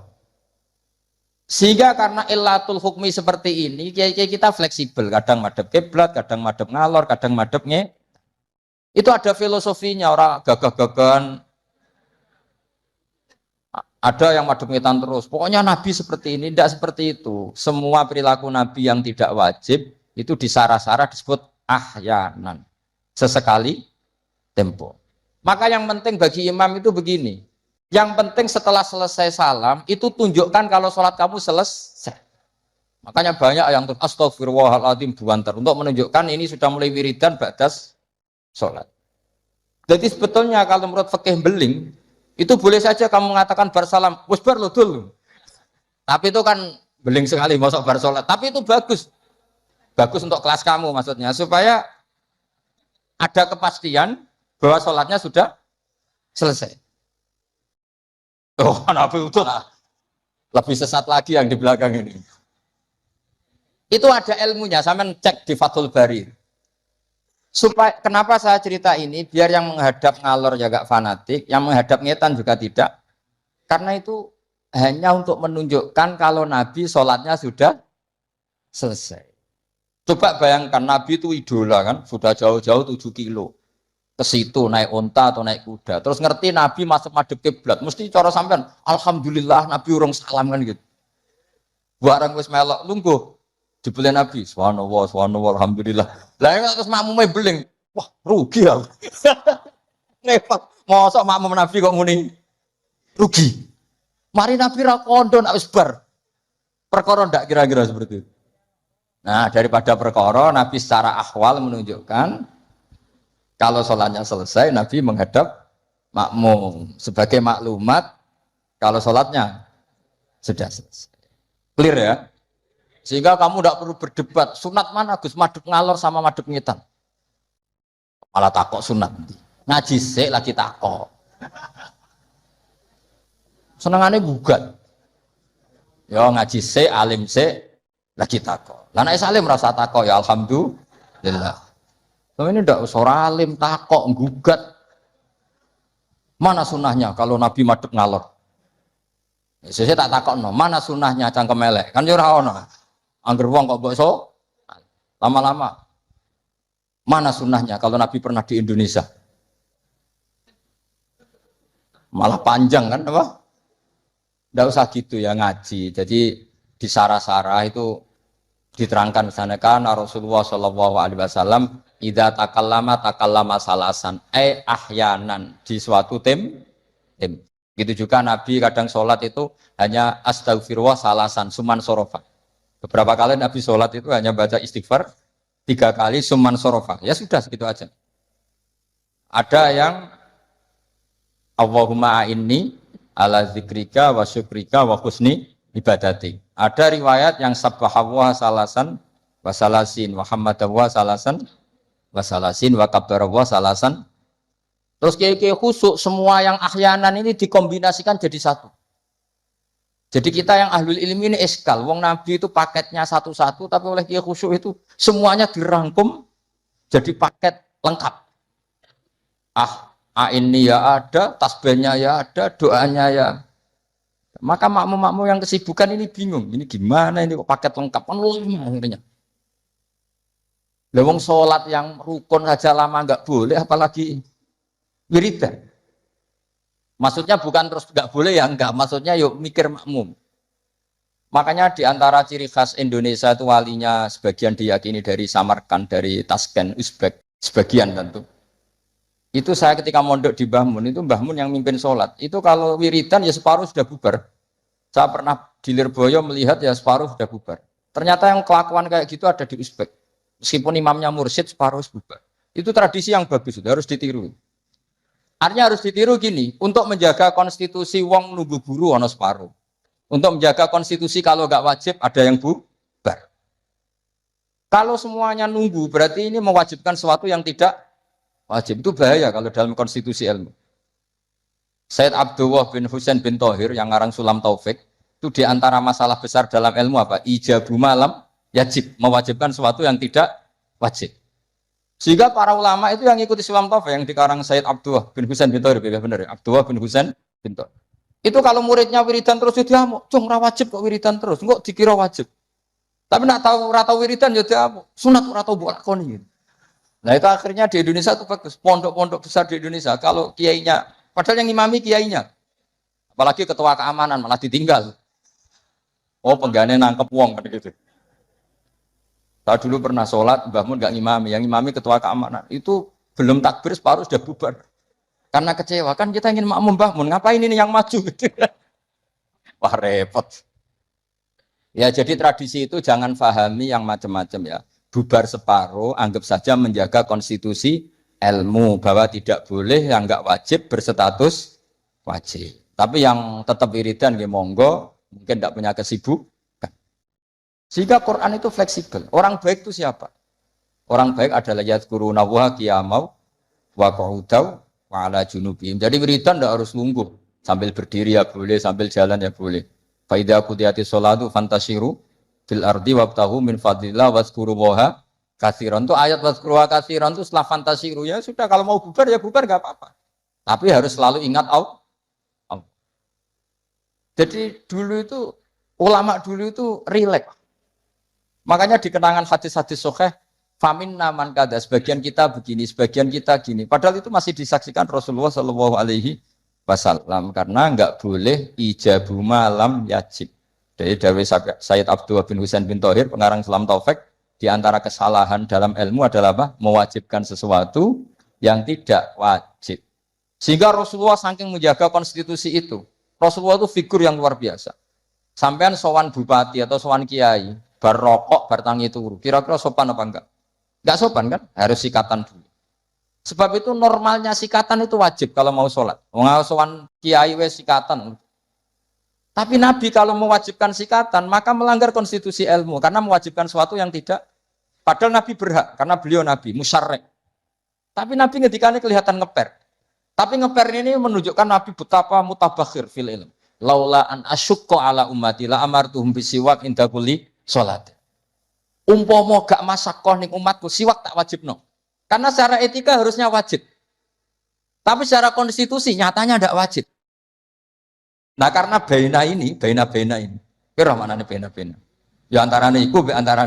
Sehingga karena illatul hukmi seperti ini, kita fleksibel. Kadang madhep kiblat, kadang madhep ngalor, kadang madhep nge. Itu ada filosofinya, orang gagah-gagahan. Ada yang madhep ngetan terus. Pokoknya Nabi seperti ini, tidak seperti itu. Semua perilaku Nabi yang tidak wajib, itu disarah-sarah disebut ahyanan. Sesekali tempo. Maka yang penting bagi imam itu begini. Yang penting setelah selesai salam, itu tunjukkan kalau sholat kamu selesai. Makanya banyak yang astagfirullahaladzim buantar. Untuk menunjukkan ini sudah mulai wiridan batas sholat. Jadi sebetulnya kalau menurut fikih beling, itu boleh saja kamu mengatakan bar salam, wis bar lo dulu. Tapi itu kan beling sekali, masuk bar sholat. Tapi itu bagus. Bagus untuk kelas kamu maksudnya. Supaya ada kepastian bahwa sholatnya sudah selesai. Oh, Nabi itu lebih sesat lagi yang di belakang ini. Itu ada ilmunya, saya cek di Fathul Bari. Supaya kenapa saya cerita ini? Biar yang menghadap ngalor ya gak fanatik, yang menghadap ngetan juga tidak. Karena itu hanya untuk menunjukkan kalau Nabi sholatnya sudah selesai. Coba bayangkan Nabi itu idola kan, sudah jauh-jauh 7 kilo ke situ naik onta atau naik kuda. Terus ngerti Nabi masuk madhep kiblat, mesti cara sampean, alhamdulillah Nabi urung salam kan gitu. Barang wis melok lungguh dibeli Nabi, subhanallah, subhanallah, alhamdulillah. Lah terus makmume beling, wah rugi aku. Ngepot, mosok makmum Nabi kok muni rugi. Mari Nabi ra kondo nak wis bar. Perkara ndak kira-kira seperti itu. Nah, daripada perkara Nabi secara ahwal menunjukkan kalau sholatnya selesai, Nabi menghadap makmum. Sebagai maklumat, kalau sholatnya sudah selesai. Clear ya? Sehingga kamu tidak perlu berdebat, sunat mana Gus, madhep ngalor sama madhep ngitan. Malah takok sunat. Ngaji sik lagi takok. Senengannya gugat. Ya ngaji sik, alim sik, lagi takok. Lah nek salim rasa takok ya alhamdulillah. Tapi ini tidak usah alim, takok, gugat. Mana sunnahnya kalau Nabi madhep ngalor? Saya tak takok no. Mana sunnahnya cangkem elek? Kan yo ora ono. Angger wong kok mbok so lama-lama. Mana sunnahnya kalau Nabi pernah di Indonesia? Malah panjang kan apa? Tidak usah gitu ya ngaji. Jadi di sarah-sarah itu diterangkan misalnya kan Rasulullah Shallallahu Alaihi Wasallam idza takallama salasan ahyanan di suatu tim. Gitu juga Nabi kadang sholat itu hanya astagfirullah salasan suman sorofa. Beberapa kali Nabi sholat itu hanya baca istighfar 3 kali suman sorofa. Ya sudah segitu aja. Ada yang Allahumma a'inni ala zikrika wa syukrika wa husni ibadati. Ada riwayat yang sabbahallah salasan wa salasin wa hamdallah salasan wa salasin wa kabbarallah salasan. Terus kayak khusuk semua yang ahyanan ini dikombinasikan jadi satu. Jadi kita yang ahlul ilmi ini eskal. Wong Nabi itu paketnya satu-satu, tapi oleh kiai khusuk itu semuanya dirangkum jadi paket lengkap. Ini ya ada, tasbihnya ya ada, doanya ya. Maka makmum-makmum yang kesibukan ini bingung. Ini gimana ini kok paket lengkap? Kan lama akhirnya. Lewong sholat yang rukun saja lama nggak boleh, apalagi wiridan. Maksudnya bukan terus nggak boleh ya enggak. Maksudnya yuk mikir makmum. Makanya di antara ciri khas Indonesia itu walinya sebagian diyakini dari Samarkand, dari Tashkent, Uzbek, sebagian tentu. Itu saya ketika mondok di Mbah Mun, itu Mbah Mun yang mimpin sholat. Itu kalau wiridan ya separuh sudah bubar. Saya pernah di Lirboyo melihat ya separuh sudah bubar. Ternyata yang kelakuan kayak gitu ada di Uzbek. Meskipun imamnya mursyid separuh bubar. Itu tradisi yang bagus, sudah harus ditiru. Artinya harus ditiru gini, untuk menjaga konstitusi wong nunggu guru ono separuh. Untuk menjaga konstitusi kalau nggak wajib ada yang bubar. Kalau semuanya nunggu berarti ini mewajibkan sesuatu yang tidak wajib. Itu bahaya kalau dalam konstitusi ilmu. Said Abdullah bin Husain bin Thohir yang ngarang Sulam Taufik itu diantara masalah besar dalam ilmu apa? Ijabu malam yajib, mewajibkan sesuatu yang tidak wajib. Sehingga para ulama itu yang ikuti Sulam Taufik yang dikarang Said Abdullah bin Husain bin Thohir, benar ya? Abdullah bin Husain bin Thohir. Itu kalau muridnya wiridan terus dia mau, cung ra wajib kok wiridan terus, kok dikira wajib. Tapi nak tahu ora tahu wiridan ya dia sunat ora tahu mbok lakoni. Nah itu akhirnya di Indonesia itu bagus, pondok-pondok besar di Indonesia kalau kiainya, padahal yang imami kiainya, apalagi ketua keamanan malah ditinggal. Oh penggane nangkep wong kan gitu. Saya dulu pernah sholat, Mbah Mun nggak ngimami, yang ngimami ketua keamanan itu belum takbir separuh sudah bubar. Karena kecewa kan kita ingin makmum Mbah Mun, ngapain ini yang maju? Wah repot. Ya jadi tradisi itu jangan pahami yang macam-macam ya. Bubar separuh, anggap saja menjaga konstitusi ilmu bahwa tidak boleh yang nggak wajib berstatus wajib. Tapi yang tetap wiridan ya monggo, mungkin tidak punya kesibukan. Sehingga Quran itu fleksibel. Orang baik itu siapa? Orang baik adalah yadhkuruna wa qiyamau wa qu'udaw wa ala junubihim. Jadi wiridan tidak harus lungguh. Sambil berdiri ya boleh, sambil jalan ya boleh. Fa idza qudiyatish sholatu fantashiru fil ardi wabtahu min fadlillah wazkurullaha katsiran. Itu ayat wazkurullaha katsiran itu setelah fantashiru ya sudah, kalau mau bubar ya bubar enggak apa-apa. Tapi harus selalu ingat Allah. Jadi dulu itu ulama dulu itu rileks. Makanya di kenangan hadis-hadis sahih, famin naman kada sebagian kita begini, sebagian kita gini. Padahal itu masih disaksikan Rasulullah Shallallahu Alaihi Wasallam karena nggak boleh ijabu malam yajib. Dari Sayyid Abdullah bin Husain bin Thohir, pengarang Salam Taufik, di antara kesalahan dalam ilmu adalah apa? Mewajibkan sesuatu yang tidak wajib. Sehingga Rasulullah saking menjaga konstitusi itu, Rasulullah itu figur yang luar biasa. Sampean sowan bupati atau sowan kiai, bar rokok, bar tangi turu, kira-kira sopan apa enggak? Enggak sopan kan? Harus sikatan dulu. Sebab itu normalnya sikatan itu wajib kalau mau sholat. Mau sowan kiai wes sikatan. Tapi Nabi kalau mewajibkan sikatan, maka melanggar konstitusi ilmu karena mewajibkan sesuatu yang tidak. Padahal Nabi berhak karena beliau Nabi musyarrek. Tapi Nabi ketikanya kelihatan ngeper. Tapi ngeper ini menunjukkan Nabi betapa mutabakhir fil ilm. Laula an asyukko ala ummati la amartuhum bisiwak inda kulli sholat. Umpama gak masakoh ning umatku siwak tak wajib no. Karena secara etika harusnya wajib. Tapi secara konstitusi nyatanya tidak wajib. Nah karena baina ini. Kira mana nih baina? Ya antarane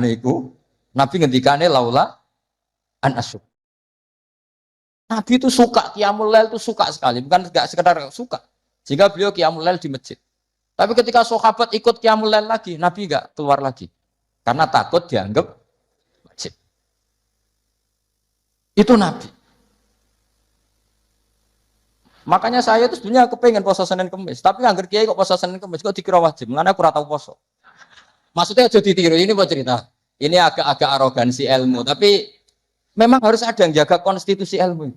iku, Nabi ngendikane laula an asyuk. Nabi itu suka qiyamul lail itu suka sekali, bukan enggak sekedar suka. Jika beliau qiyamul lail di masjid. Tapi ketika sahabat ikut qiyamul lail lagi, Nabi enggak keluar lagi. Karena takut dianggap wajib. Itu Nabi. Makanya saya itu sebenarnya kepengen puasa Senin Kemis, tapi anggar kiai kok puasa Senin Kemis kok dikira wajib. Mulane aku ora tau puasa. Maksudnya aja ditiru, ini mau cerita. Ini agak arogansi ilmu, tapi memang harus ada yang jaga konstitusi ilmu.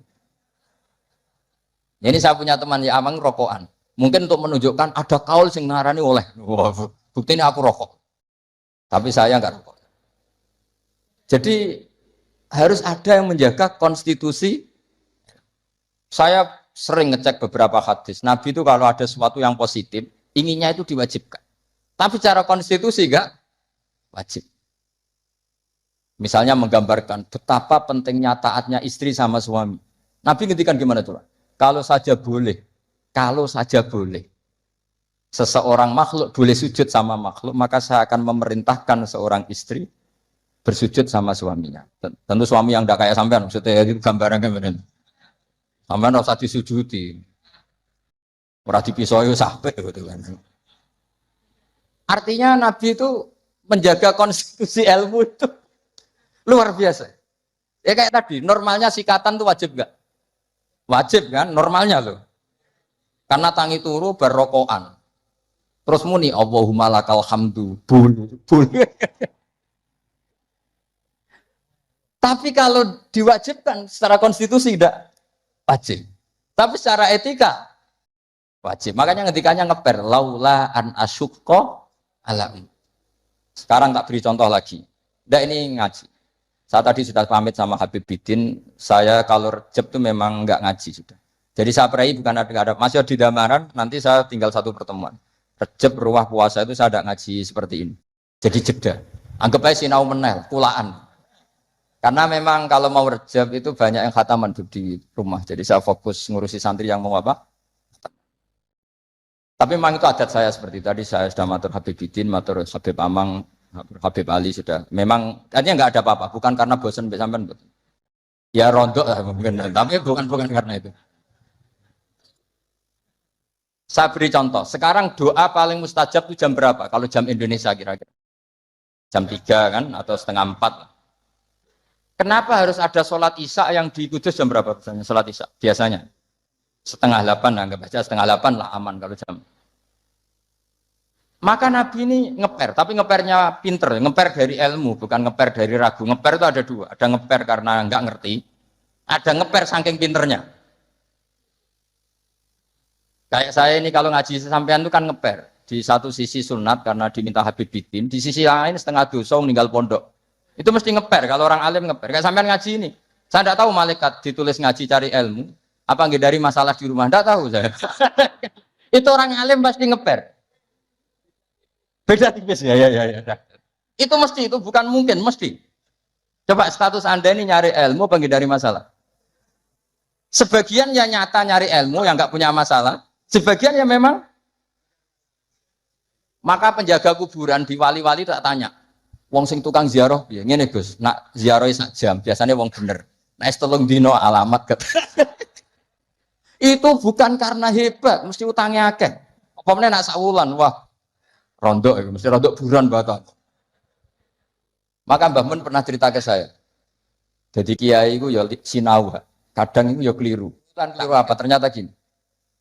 Ini saya punya teman ya amang rokokan. Mungkin untuk menunjukkan ada kaul sing ngarani oleh. Wah, buktinya aku rokok. Tapi saya enggak rokok. Jadi harus ada yang menjaga konstitusi. Saya sering ngecek beberapa hadis. Nabi itu kalau ada sesuatu yang positif, inginnya itu diwajibkan. Tapi cara konstitusi enggak wajib. Misalnya menggambarkan betapa pentingnya taatnya istri sama suami. Nabi ngendikan gimana tuh? Kalau saja boleh, seseorang makhluk boleh sujud sama makhluk, maka saya akan memerintahkan seorang istri bersujud sama suaminya. Tentu suami yang tidak kayak sampean, maksudnya itu gambaran kemudian. Sampean harus disujudi. Ora dipisoi sampai gitu kan. Artinya Nabi itu menjaga konstitusi ilmu itu luar biasa. Ya kayak tadi, normalnya sikatan itu wajib enggak? Wajib kan, normalnya loh. Karena tangi turu berrokokan. Terus muni Allahumma lakal hamdu. Bun. Tapi kalau diwajibkan secara konstitusi tidak wajib. Tapi secara etika wajib. Makanya ketikanya ngeper laula an asyukko alam. Sekarang tak beri contoh lagi. Nggak ini ngaji. Saya tadi sudah pamit sama Habib Bidin, saya kalau rejeb itu memang nggak ngaji sudah. Jadi saya pray bukan ada masih di Damaran, nanti saya tinggal satu pertemuan. Rejeb ruah puasa itu saya tidak ngaji seperti ini. Jadi jeda. Anggap aja sinau menel, kulaan. Karena memang kalau mau rejeb itu banyak yang khataman di rumah. Jadi saya fokus ngurusi santri yang mau apa. Tapi memang itu adat saya seperti tadi. Saya sudah matur Habib Bidin, matur Habib Amang, Habib Ali sudah. Memang artinya nggak ada apa-apa, bukan karena bosan sampean. Ya rontok lah mungkin, tapi bukan karena itu. Saya beri contoh. Sekarang doa paling mustajab itu jam berapa? Kalau jam Indonesia kira-kira. Jam 3 kan atau setengah 4 lah. Kenapa harus ada sholat isya yang di Kudus jam berapa misalnya sholat isya? Biasanya setengah 8, anggap aja setengah 8 lah aman kalau jam. Maka Nabi ini ngeper, tapi ngepernya pinter, ngeper dari ilmu, bukan ngeper dari ragu. Ngeper itu ada dua, ada ngeper karena nggak ngerti, ada ngeper saking pinternya. Kayak saya ini kalau ngaji sampean itu kan ngeper. Di satu sisi sunat karena diminta Habib Bidin, di sisi lain setengah dosa meninggal pondok. Itu mesti ngeper, kalau orang alim ngeper. Kayak sampean ngaji ini, saya tidak tahu malaikat ditulis ngaji cari ilmu, apa nggak dari masalah di rumah, tidak tahu saya. Itu orang alim pasti ngeper. Beda tipis ya. Itu mesti, itu bukan mungkin, mesti. Coba status Anda ini nyari ilmu, penghindari masalah. Sebagian yang nyata nyari ilmu, yang nggak punya masalah. Sebagian yang memang Maka penjaga kuburan di wali-wali tak tanya, wong sing tukang ziarah piye? Ngene Gus, nak ziarah sak jam, biasanya wong bener. Nek telung dino alamat ket. Itu bukan karena hebat, mesti utangnya akeh. Apa meneh nak sak wulan, wah, rondok itu mesti rondok buran bakal. Maka Mbah Mun pernah cerita ke saya. Jadi kiai itu ya sinau, kadang itu ya keliru. Kan keliru apa? Ternyata gini.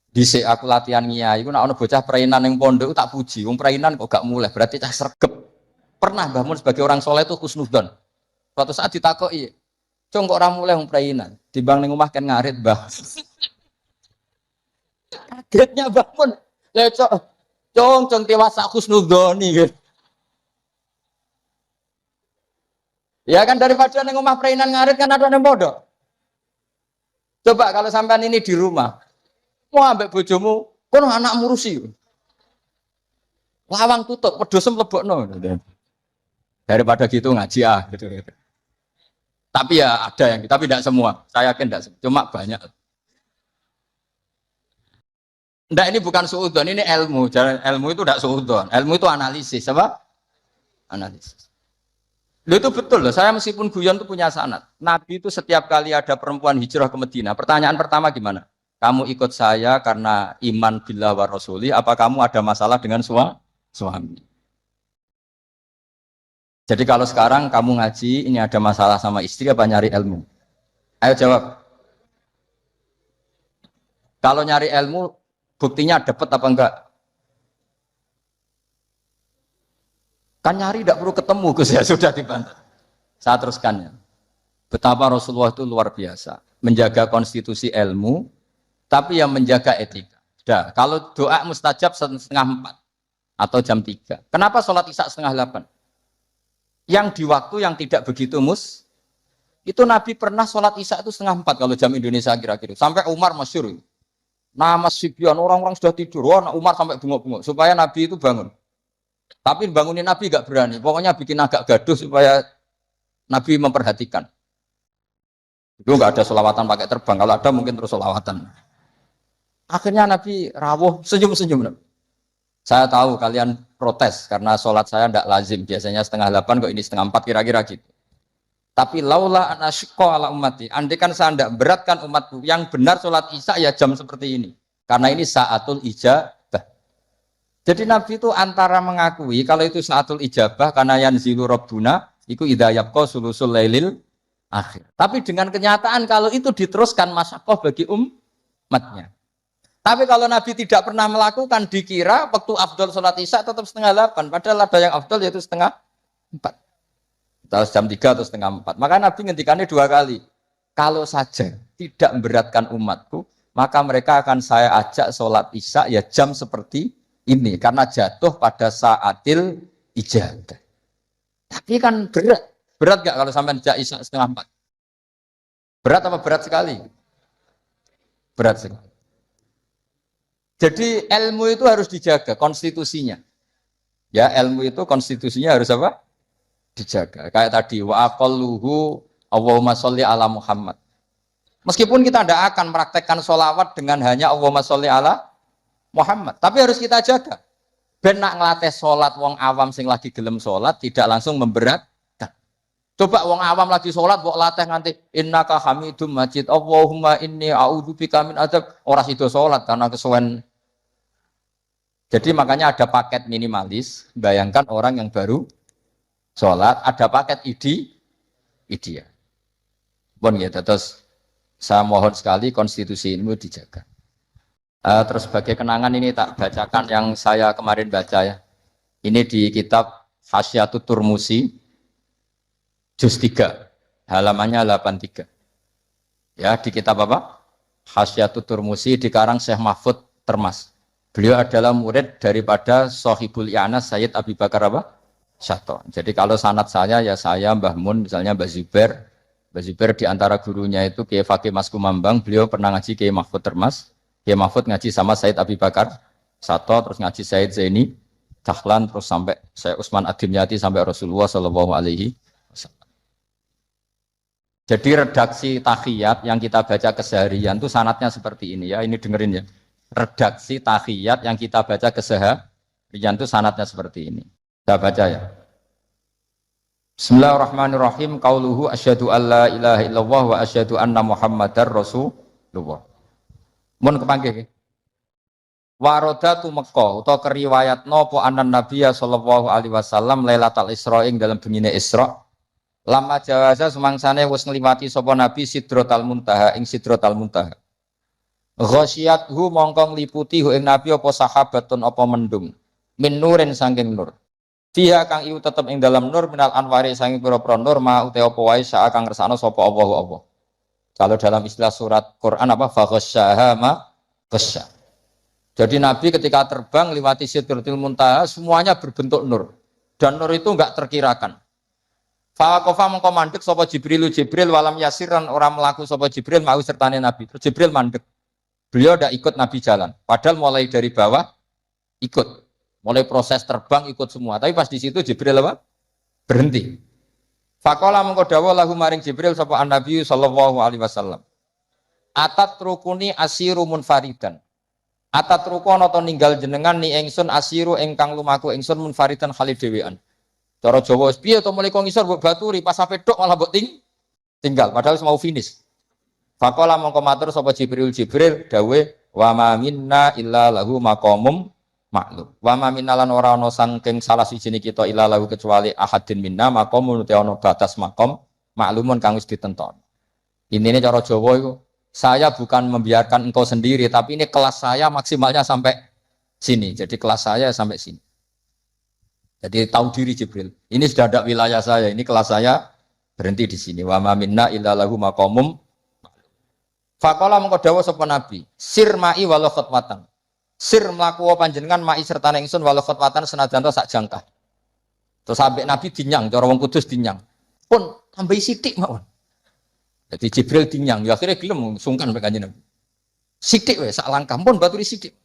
Dhisik aku latihan kiai iku nek ana bocah prainan ning pondok tak puji. Wong prainan kok gak mulai, berarti cah sregep. Pernah Mbah Mun sebagai orang soleh itu husnudzon. Suatu saat ditakoki, "Cung kok ora mulai wong prainan? Timbang ning omah kan ngarit, Mbah." Kagetnya Mbah Mun. Lah cung dewasa husnudzoni gitu. Ya kan daripada ning omah prainan ngarit kan ada ning pondok. Coba kalau sampean ini di rumah, mau ambek bojomu, kono anak ngurusi. Lawang tutup, wedhus mlebokno. Daripada gitu ngaji gitu. Tapi ya ada yang, tapi tidak semua. Saya yakin tidak semua, cuma banyak. Enggak, ini bukan suudzon, ini ilmu. Ilmu itu tidak suudzon. Ilmu itu analisis, apa? Analisis. Loh itu betul loh, saya meskipun guyon itu punya sanad. Nabi itu setiap kali ada perempuan hijrah ke Madinah, pertanyaan pertama gimana? Kamu ikut saya karena iman billah wa rasuli, apa kamu ada masalah dengan suami? Jadi kalau sekarang kamu ngaji, ini ada masalah sama istri apa nyari ilmu? Ayo jawab. Kalau nyari ilmu, buktinya dapat apa enggak? Kan nyari tidak perlu ketemu, Gus ya sudah dibantah. Saya teruskan ya. Betapa Rasulullah itu luar biasa, menjaga konstitusi ilmu, tapi yang menjaga etika. Dah, kalau doa mustajab 3:30 atau jam 3. Kenapa sholat isya 7:30? Yang di waktu yang tidak begitu itu Nabi pernah sholat isya itu 3:30 kalau jam Indonesia kira-kira. Sampai Umar masyhur. Nama Sibyan orang-orang sudah tidur, wah Umar sampai bengok-bengok supaya Nabi itu bangun. Tapi bangunin Nabi gak berani. Pokoknya bikin agak gaduh supaya Nabi memperhatikan. Itu gak ada sholawatan pakai terbang. Kalau ada mungkin terus sholawatan. Akhirnya Nabi rawuh senyum-senyum. Saya tahu kalian protes karena sholat saya tidak lazim. Biasanya 7:30 kok ini 7:30 kira-kira gitu. Tapi laula anasyqa ala ummati. Andai kan saya tidak beratkan umatku. Yang benar sholat isya ya jam seperti ini. Karena ini saatul ijabah. Jadi Nabi itu antara mengakui kalau itu saatul ijabah karena yanzilu rabbuna iku idza yabqa sulusul lailil akhir. Tapi dengan kenyataan kalau itu diteruskan masyaqqah bagi umatnya. Tapi kalau Nabi tidak pernah melakukan dikira waktu afdal sholat isya tetap 7:30. Padahal ada yang afdal yaitu 3:30. Atau jam 3 atau 3:30. Maka Nabi ngendikannya 2 kali. Kalau saja tidak memberatkan umatku, maka mereka akan saya ajak sholat isya ya jam seperti ini karena jatuh pada saatil ijabah. Tapi kan berat gak kalau sampai jam isya 3:30? Berat apa berat sekali? Berat sekali. Jadi ilmu itu harus dijaga konstitusinya. Ya ilmu itu konstitusinya harus apa? Dijaga. Kayak tadi wa aqalluhu Allahumma sholli ala Muhammad. Meskipun kita tidak akan praktekkan sholawat dengan hanya Allahumma sholli ala Muhammad, tapi harus kita jaga. Ben nak ngelatih sholat wong awam sing lagi gelem sholat tidak langsung memberatkan. Coba wong awam lagi sholat, wong latih nganti innaka hamidum majid, Allahumma inni a'udzubika min adzab. Ora sida sholat karena kesuwen. Jadi makanya ada paket minimalis. Bayangkan orang yang baru sholat, ada paket ideal. Bon gitu. Terus saya mohon sekali konstitusi ini dijaga. Terus sebagai kenangan ini tak bacakan yang saya kemarin baca ya. Ini di kitab Hasyatut Turmusi juz 3 halamannya 83. Ya, di kitab apa? Hasyatut Turmusi dikarang Syekh Mahfud Termas. Beliau adalah murid daripada Sohibul I'anas Sayyid Abi Bakar apa? Syato. Jadi kalau sanad saya ya saya Mbah Mun misalnya Mbah Zubair. Mbah Zubair di antara gurunya itu Kiai Fakih Mas Kumambang, beliau pernah ngaji Kiai Mahfud Termas. Kiai Mahfud ngaji sama Said Abi Bakar Sato, terus ngaji Said Zaini Dahlan, terus sampai saya Utsman Ad-Dimyati sampai Rasulullah Shallallahu Alaihi Wasallam. Jadi redaksi tahiyat yang kita baca keseharian itu sanatnya seperti ini ya. Ini dengerin ya. Redaksi tahiyat yang kita baca keseharian Rijan itu sanadnya seperti ini. Saya baca ya. Bismillahirrahmanirrahim. Qauluhu asyhadu alla ilaha illallah wa asyhadu anna Muhammadar Rasulullah. Mun kepanggih. Warodatu Mekah utawa keriwayat nopo anan Nabiya sallallahu alaihi wasallam Lailatul Isra ing dalam bengine Isra. Lama jawaza semangsane wis ngliwati sapa Nabi Sidratul Muntaha ing Sidratul Muntaha. Ghasyiyathu mongko ngliputi ing Nabi apa sahabatun apa mendung. Min nurin saking nur. Fiha kang iku tetep ing dalam nur minal anwari saking pira-pira nur ma uta apa wae sak kang ngersakno sapa Allah. Kalau dalam istilah surat Quran apa fa ghasyaha ma ghasya. Jadi Nabi ketika terbang lewati Sidratul Muntaha semuanya berbentuk nur. Dan nur itu enggak terkirakan. Faqafa mengko mandek sapa Jibril walam yasiran orang melaku sapa Jibril mau sertane Nabi. Terus Jibril mandek. Beliau tidak ikut Nabi jalan. Padahal mulai dari bawah ikut. Mulai proses terbang ikut semua. Tapi pas di situ Jibril apa? Berhenti. Faqala mengko dawuh lahu maring Jibril sapa Nabi sallallahu alaihi wasallam. Atat rukuni asiru munfaridan. Atat rukun atau ninggal jenengan ni engsun asiru engkang lumaku engsun munfaridan khalif dhewean. Cara Jawa piye to mulai kok ngisor mbok baturi pas sampe tok malah mbok tinggal padahal mau finish. Faqala mongko matur sapa Jibril dawe wa ma minna illa lahu maqamum ma'lum. Wa ma minna lan ora ana saking salah siji kita illa lahu kecuali ahadin minna maqamun te ana batas maqam maklumun kang wis ditenton. Intine cara Jawa iku saya bukan membiarkan engkau sendiri, tapi ini kelas saya maksimalnya sampai sini. Jadi kelas saya sampai sini. Jadi tahu diri Jibril. Ini sudah ada wilayah saya. Ini kelas saya berhenti di sini. Wa ma minna illa lahu maqamum. Faqala mengko dawuh sapa Nabi, sir ma'i walau khutwatan. Sir mlaku panjenengan ma'i serta ingsun walau khutwatan senajan to sak jangkah. Terus sampai Nabi dinyang, cara wong Kudus dinyang. Pun tambahi sithik mawon. Jadi Jibril dinyang, ya akhirnya gelem sungkan mek Kanjeng Nabi. Sithik wae sak langkah pun baturi sithik.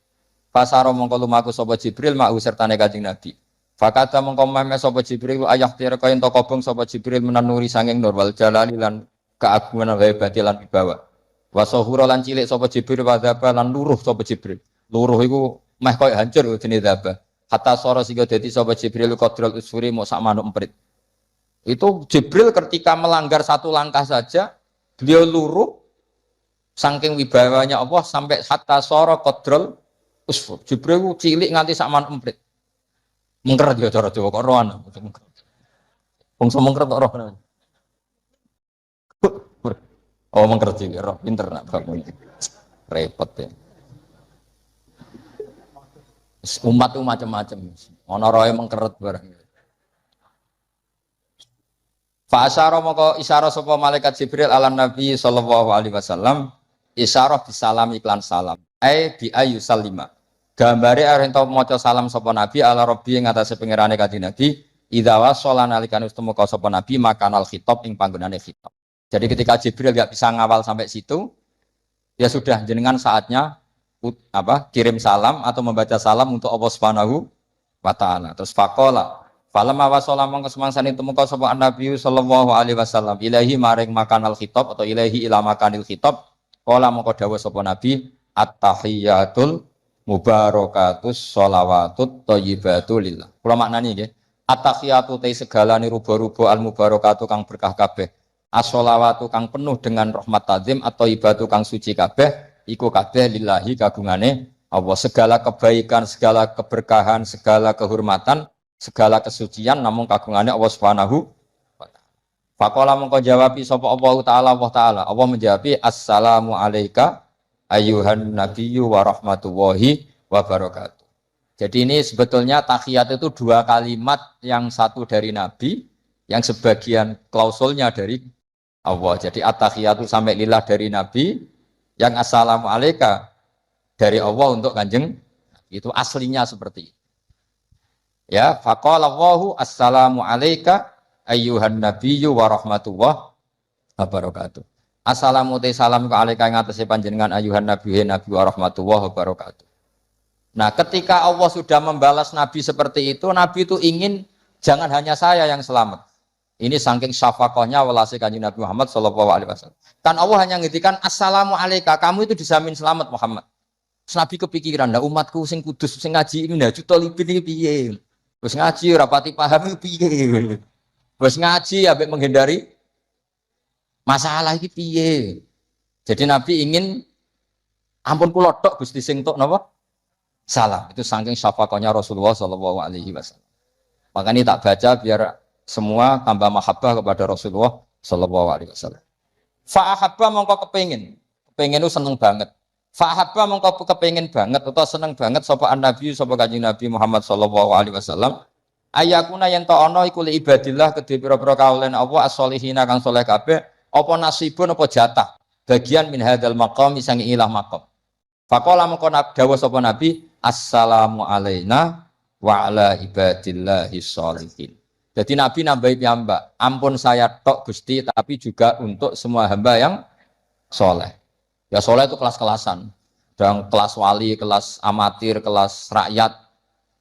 Pasaro mongko lumaku sapa Jibril mau sertane Kanjeng Nabi. Fakata mongko meme sapa Jibril ayah tira kaya ento kobong sapa Jibril menanuri sanging nur wal jalali lan keagungan wae batilan wibawa. Wasahura lan cilik sapa Jibril wadaba lan luruh sapa Jibril. Luruh iku meh koyo hancur jenenge daba. Hatta sora sing dadi sapa Jibril qadrul usfuri mok sak manuk emprit. Itu Jibril ketika melanggar satu langkah saja beliau luruh saking wibawanya Allah sampai hatta sara qadrul usfur. Jibril cilik nganti sak manuk emprit. Mengkeret ya cara Jawa kok rohan. Bangsa mengkeret kok rohan. Oh mengkeret iki roh pinter nak bakmu iki. Repot ya. Umat itu macam-macam. Ana roe mengkeret barang. Fa asyara maka isyarah sapa malaikat Jibril ala Nabi sallallahu alaihi wasallam isyarah bisalam iklan salam. Bi ayu salima. Gambare arep ento maca salam sapa Nabi ala Rabbi ing atase pangerane Kanjeng Nabi idza wasala nalikane wis temeka sapa Nabi makanal khitab ing panggonane khitab. Jadi ketika Jibril enggak bisa ngawal sampai situ ya sudah jenengan saatnya kirim salam atau membaca salam untuk Allah Subhanahu wa taala. Terus faqala falamma wasala mongko semangsane temeka sapa Nabi sallallahu alaihi wasallam ilahi maring makanal khitab atau ilahi ila makanil khitab qala mongko dawuh sapa Nabi at-tahiyatul mubarakatus sholawatut thayyibatu lillah. Kula maknani nggih. At-tahiyatu te segalane ruba-ruba al-mubarakatu kang berkah kabeh. As-sholawatu kang penuh dengan rahmat tazim atau ibatu kang suci kabeh iku kabeh lillahi kagungane Allah. Segala kebaikan, segala keberkahan, segala kehormatan, segala kesucian namung kagungane Allah Subhanahu wa taala. Faqala mongko jawabi sapa Allah taala. Allah menjawab assalamu alayka ayyuhan nabiyyu wa rahmatullahi wa barakatuh. Jadi ini sebetulnya tahiyat itu dua kalimat, yang satu dari Nabi, yang sebagian klausulnya dari Allah. Jadi at-tahiyatu sampai lillah dari Nabi, yang assalamu alayka dari Allah untuk Kanjeng. Itu aslinya seperti itu. Ya, faqala Allahu assalamu alayka ayyuhan nabiyyu wa rahmatullahi wa barakatuh. Assalamu salam ka alaika ing atase panjenengan ayuhan nabi wa rahmatullahi wabarakatuh. Nah, ketika Allah sudah membalas Nabi seperti itu, Nabi itu ingin jangan hanya saya yang selamat. Ini saking syafaqahnya welase Kanjeng Nabi Muhammad sallallahu alaihi wasallam. Kan Allah hanya ngintikan assalamu alayka, kamu itu dijamin selamat Muhammad. Nabi kepikiran, nah umatku sing kudus sing ngaji ini nah juta libin ini piye. Wis ngaji rapati paham piye. Wis ngaji ambek menghindari masalah iki piye. Jadi Nabi ingin ampun kula tok Gusti sing tok napa? Salah. Itu saking syafaqahnya Rasulullah sallallahu alaihi wasallam. Makanya tak baca biar semua tambah mahabbah kepada Rasulullah sallallahu alaihi wasallam. Fa ahabba mongko kepengin itu seneng banget. Fa ahabba mongko kepengin banget atau seneng banget sapa Nabi sapa Kanjeng Nabi Muhammad sallallahu alaihi wasallam. Ayakuna yen ta ana iku li ibadillah kedhe pira-pira kaulen Allah as-solihina kang saleh kabeh apa nasibun apa jatah bagian min hadzal maqam sang ilah maqam. Faqala mongko dawuh sapa Nabi assalamu alaina wa ala ibadillahi sholihin. Jadi Nabi nambahi piyambak, ampun saya tok Gusti, tapi juga untuk semua hamba yang soleh. Ya soleh itu kelas-kelasan, dan kelas wali, kelas amatir, kelas rakyat.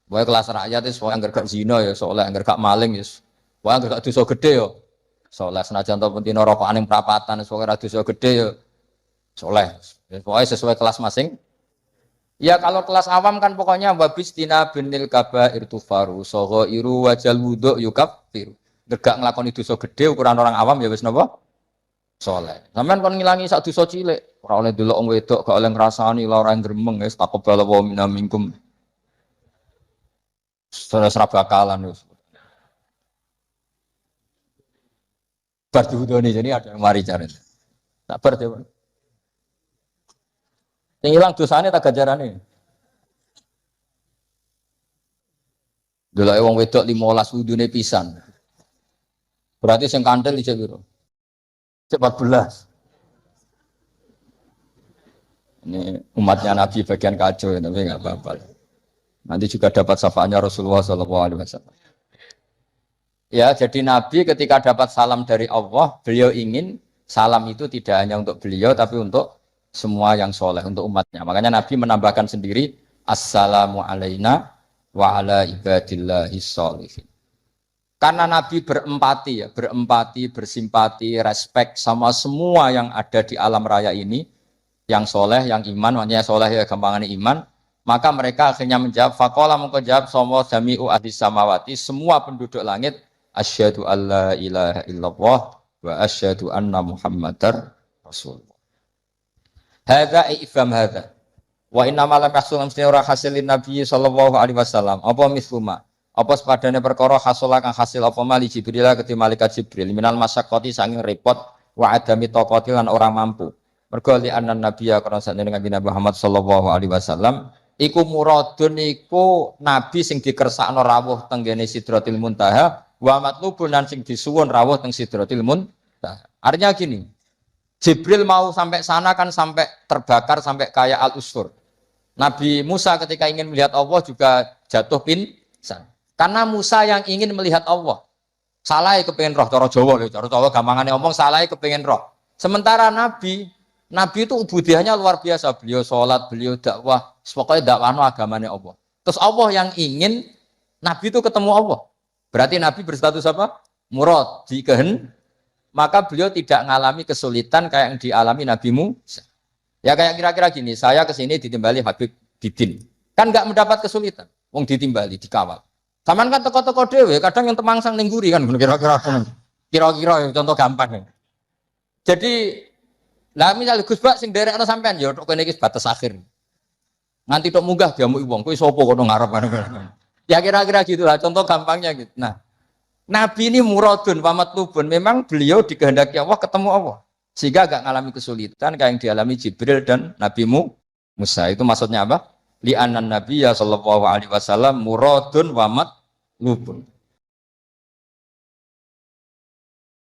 Pokoknya kelas rakyat itu yang gak zina ya soleh, yang gak maling ya, yang gak dosa gede ya soleh. Senajan to penting rokokan yang perapatan, pokoknya dosa gede ya soleh. Pokoknya sesuai kelas masing. Ya kalau kelas awam kan pokoknya wabistina binil kabair tufaru soho iru wajal wudhu yukaffiru. Gak ngelakoni dosa gede ukuran orang awam ya wis napa? Soleh. Sampeyan kon ngilangi sak dosa cilik, ora oleh delok wong wedok, gak oleh ngrasani lara gremeng wis taqabbal wa minna minkum. Saudara bakalan wis. Bar diwudoni jadi ada yang mari cari. Tak bar ya, Pak. Yang hilang dosanya tak gajarane. Delok wong wedok 15 wudune pisan. Berarti sing kanthil iki piro? 14. Ini umatnya Nabi bagian kacau ya, tapi enggak apa-apa. Nanti juga dapat syafaatnya Rasulullah SAW. Ya, jadi Nabi ketika dapat salam dari Allah, beliau ingin salam itu tidak hanya untuk beliau, tapi untuk semua yang soleh, untuk umatnya. Makanya Nabi menambahkan sendiri, assalamu alaina wa ala ibadillahi sholihin. Karena Nabi berempati, bersimpati, respect sama semua yang ada di alam raya ini, yang soleh, yang iman, makanya soleh ya gampangannya iman, maka mereka akhirnya menjawab, faqala mengko jawab sama jami'u ahlis samawati, semua penduduk langit, asyhadu alla ilaha illallah wa asyhadu anna muhammadar rasulullah. Hadza ifham hadza. Wa inna ma lam yahsul amsni ora hasilin Nabi sallallahu alaihi wasallam. Apa misluma? Apa sepadane perkara hasil kang hasil apa mali Jibril ke malaikat Jibril minal masyaqqati saking repot wa adami taqati lan orang mampu. Mergo li annan nabiyya karena sakjane Nabi Muhammad sallallahu alaihi wasallam iku muradun iku nabi sing dikersakno rawuh teng gene Sidratil Muntaha wa matlubun lan sing disuwun rawuh teng Sidratil Muntaha. Artinya gini, Jibril mau sampai sana kan sampai terbakar sampai kayak al-usfur. Nabi Musa ketika ingin melihat Allah juga jatuh pingsan. Karena Musa yang ingin melihat Allah. Salah kepengen roh, cara Jawa lho, cara Jawa gampangane omong salah kepengen roh. Sementara Nabi itu ubudiahnya luar biasa. Beliau sholat, beliau dakwah, pokoknya dakwahno agamane Allah. Terus Allah yang ingin Nabi itu ketemu Allah. Berarti Nabi berstatus apa? Murad, dikehen. Maka beliau tidak mengalami kesulitan kayak yang dialami Nabi Musa. Ya kayak kira-kira gini, saya kesini ditimbali Habib Didin. Kan nggak mendapat kesulitan. Wong ditimbali, dikawal. Saman kan toko-toko dewe, kadang yang temangsang nengguri kan, kira-kira ya, contoh gampang. Jadi, lah misalnya Gus Bak sing derek ana sampean ya tok kene iki batas akhir. Nganti tok munggah diamuk wong, kowe sapa kono ngarep. Ya kira-kira gitulah contoh gampangnya gitu. Nah, Nabi ini muradun wa matlubun, memang beliau dikehendaki Allah ketemu Allah. Sehingga agak mengalami kesulitan kayak yang dialami Jibril dan Nabi Musa. Itu maksudnya apa? Li'anan nabiyya sallallahu alaihi wasallam muradun wa matlubun.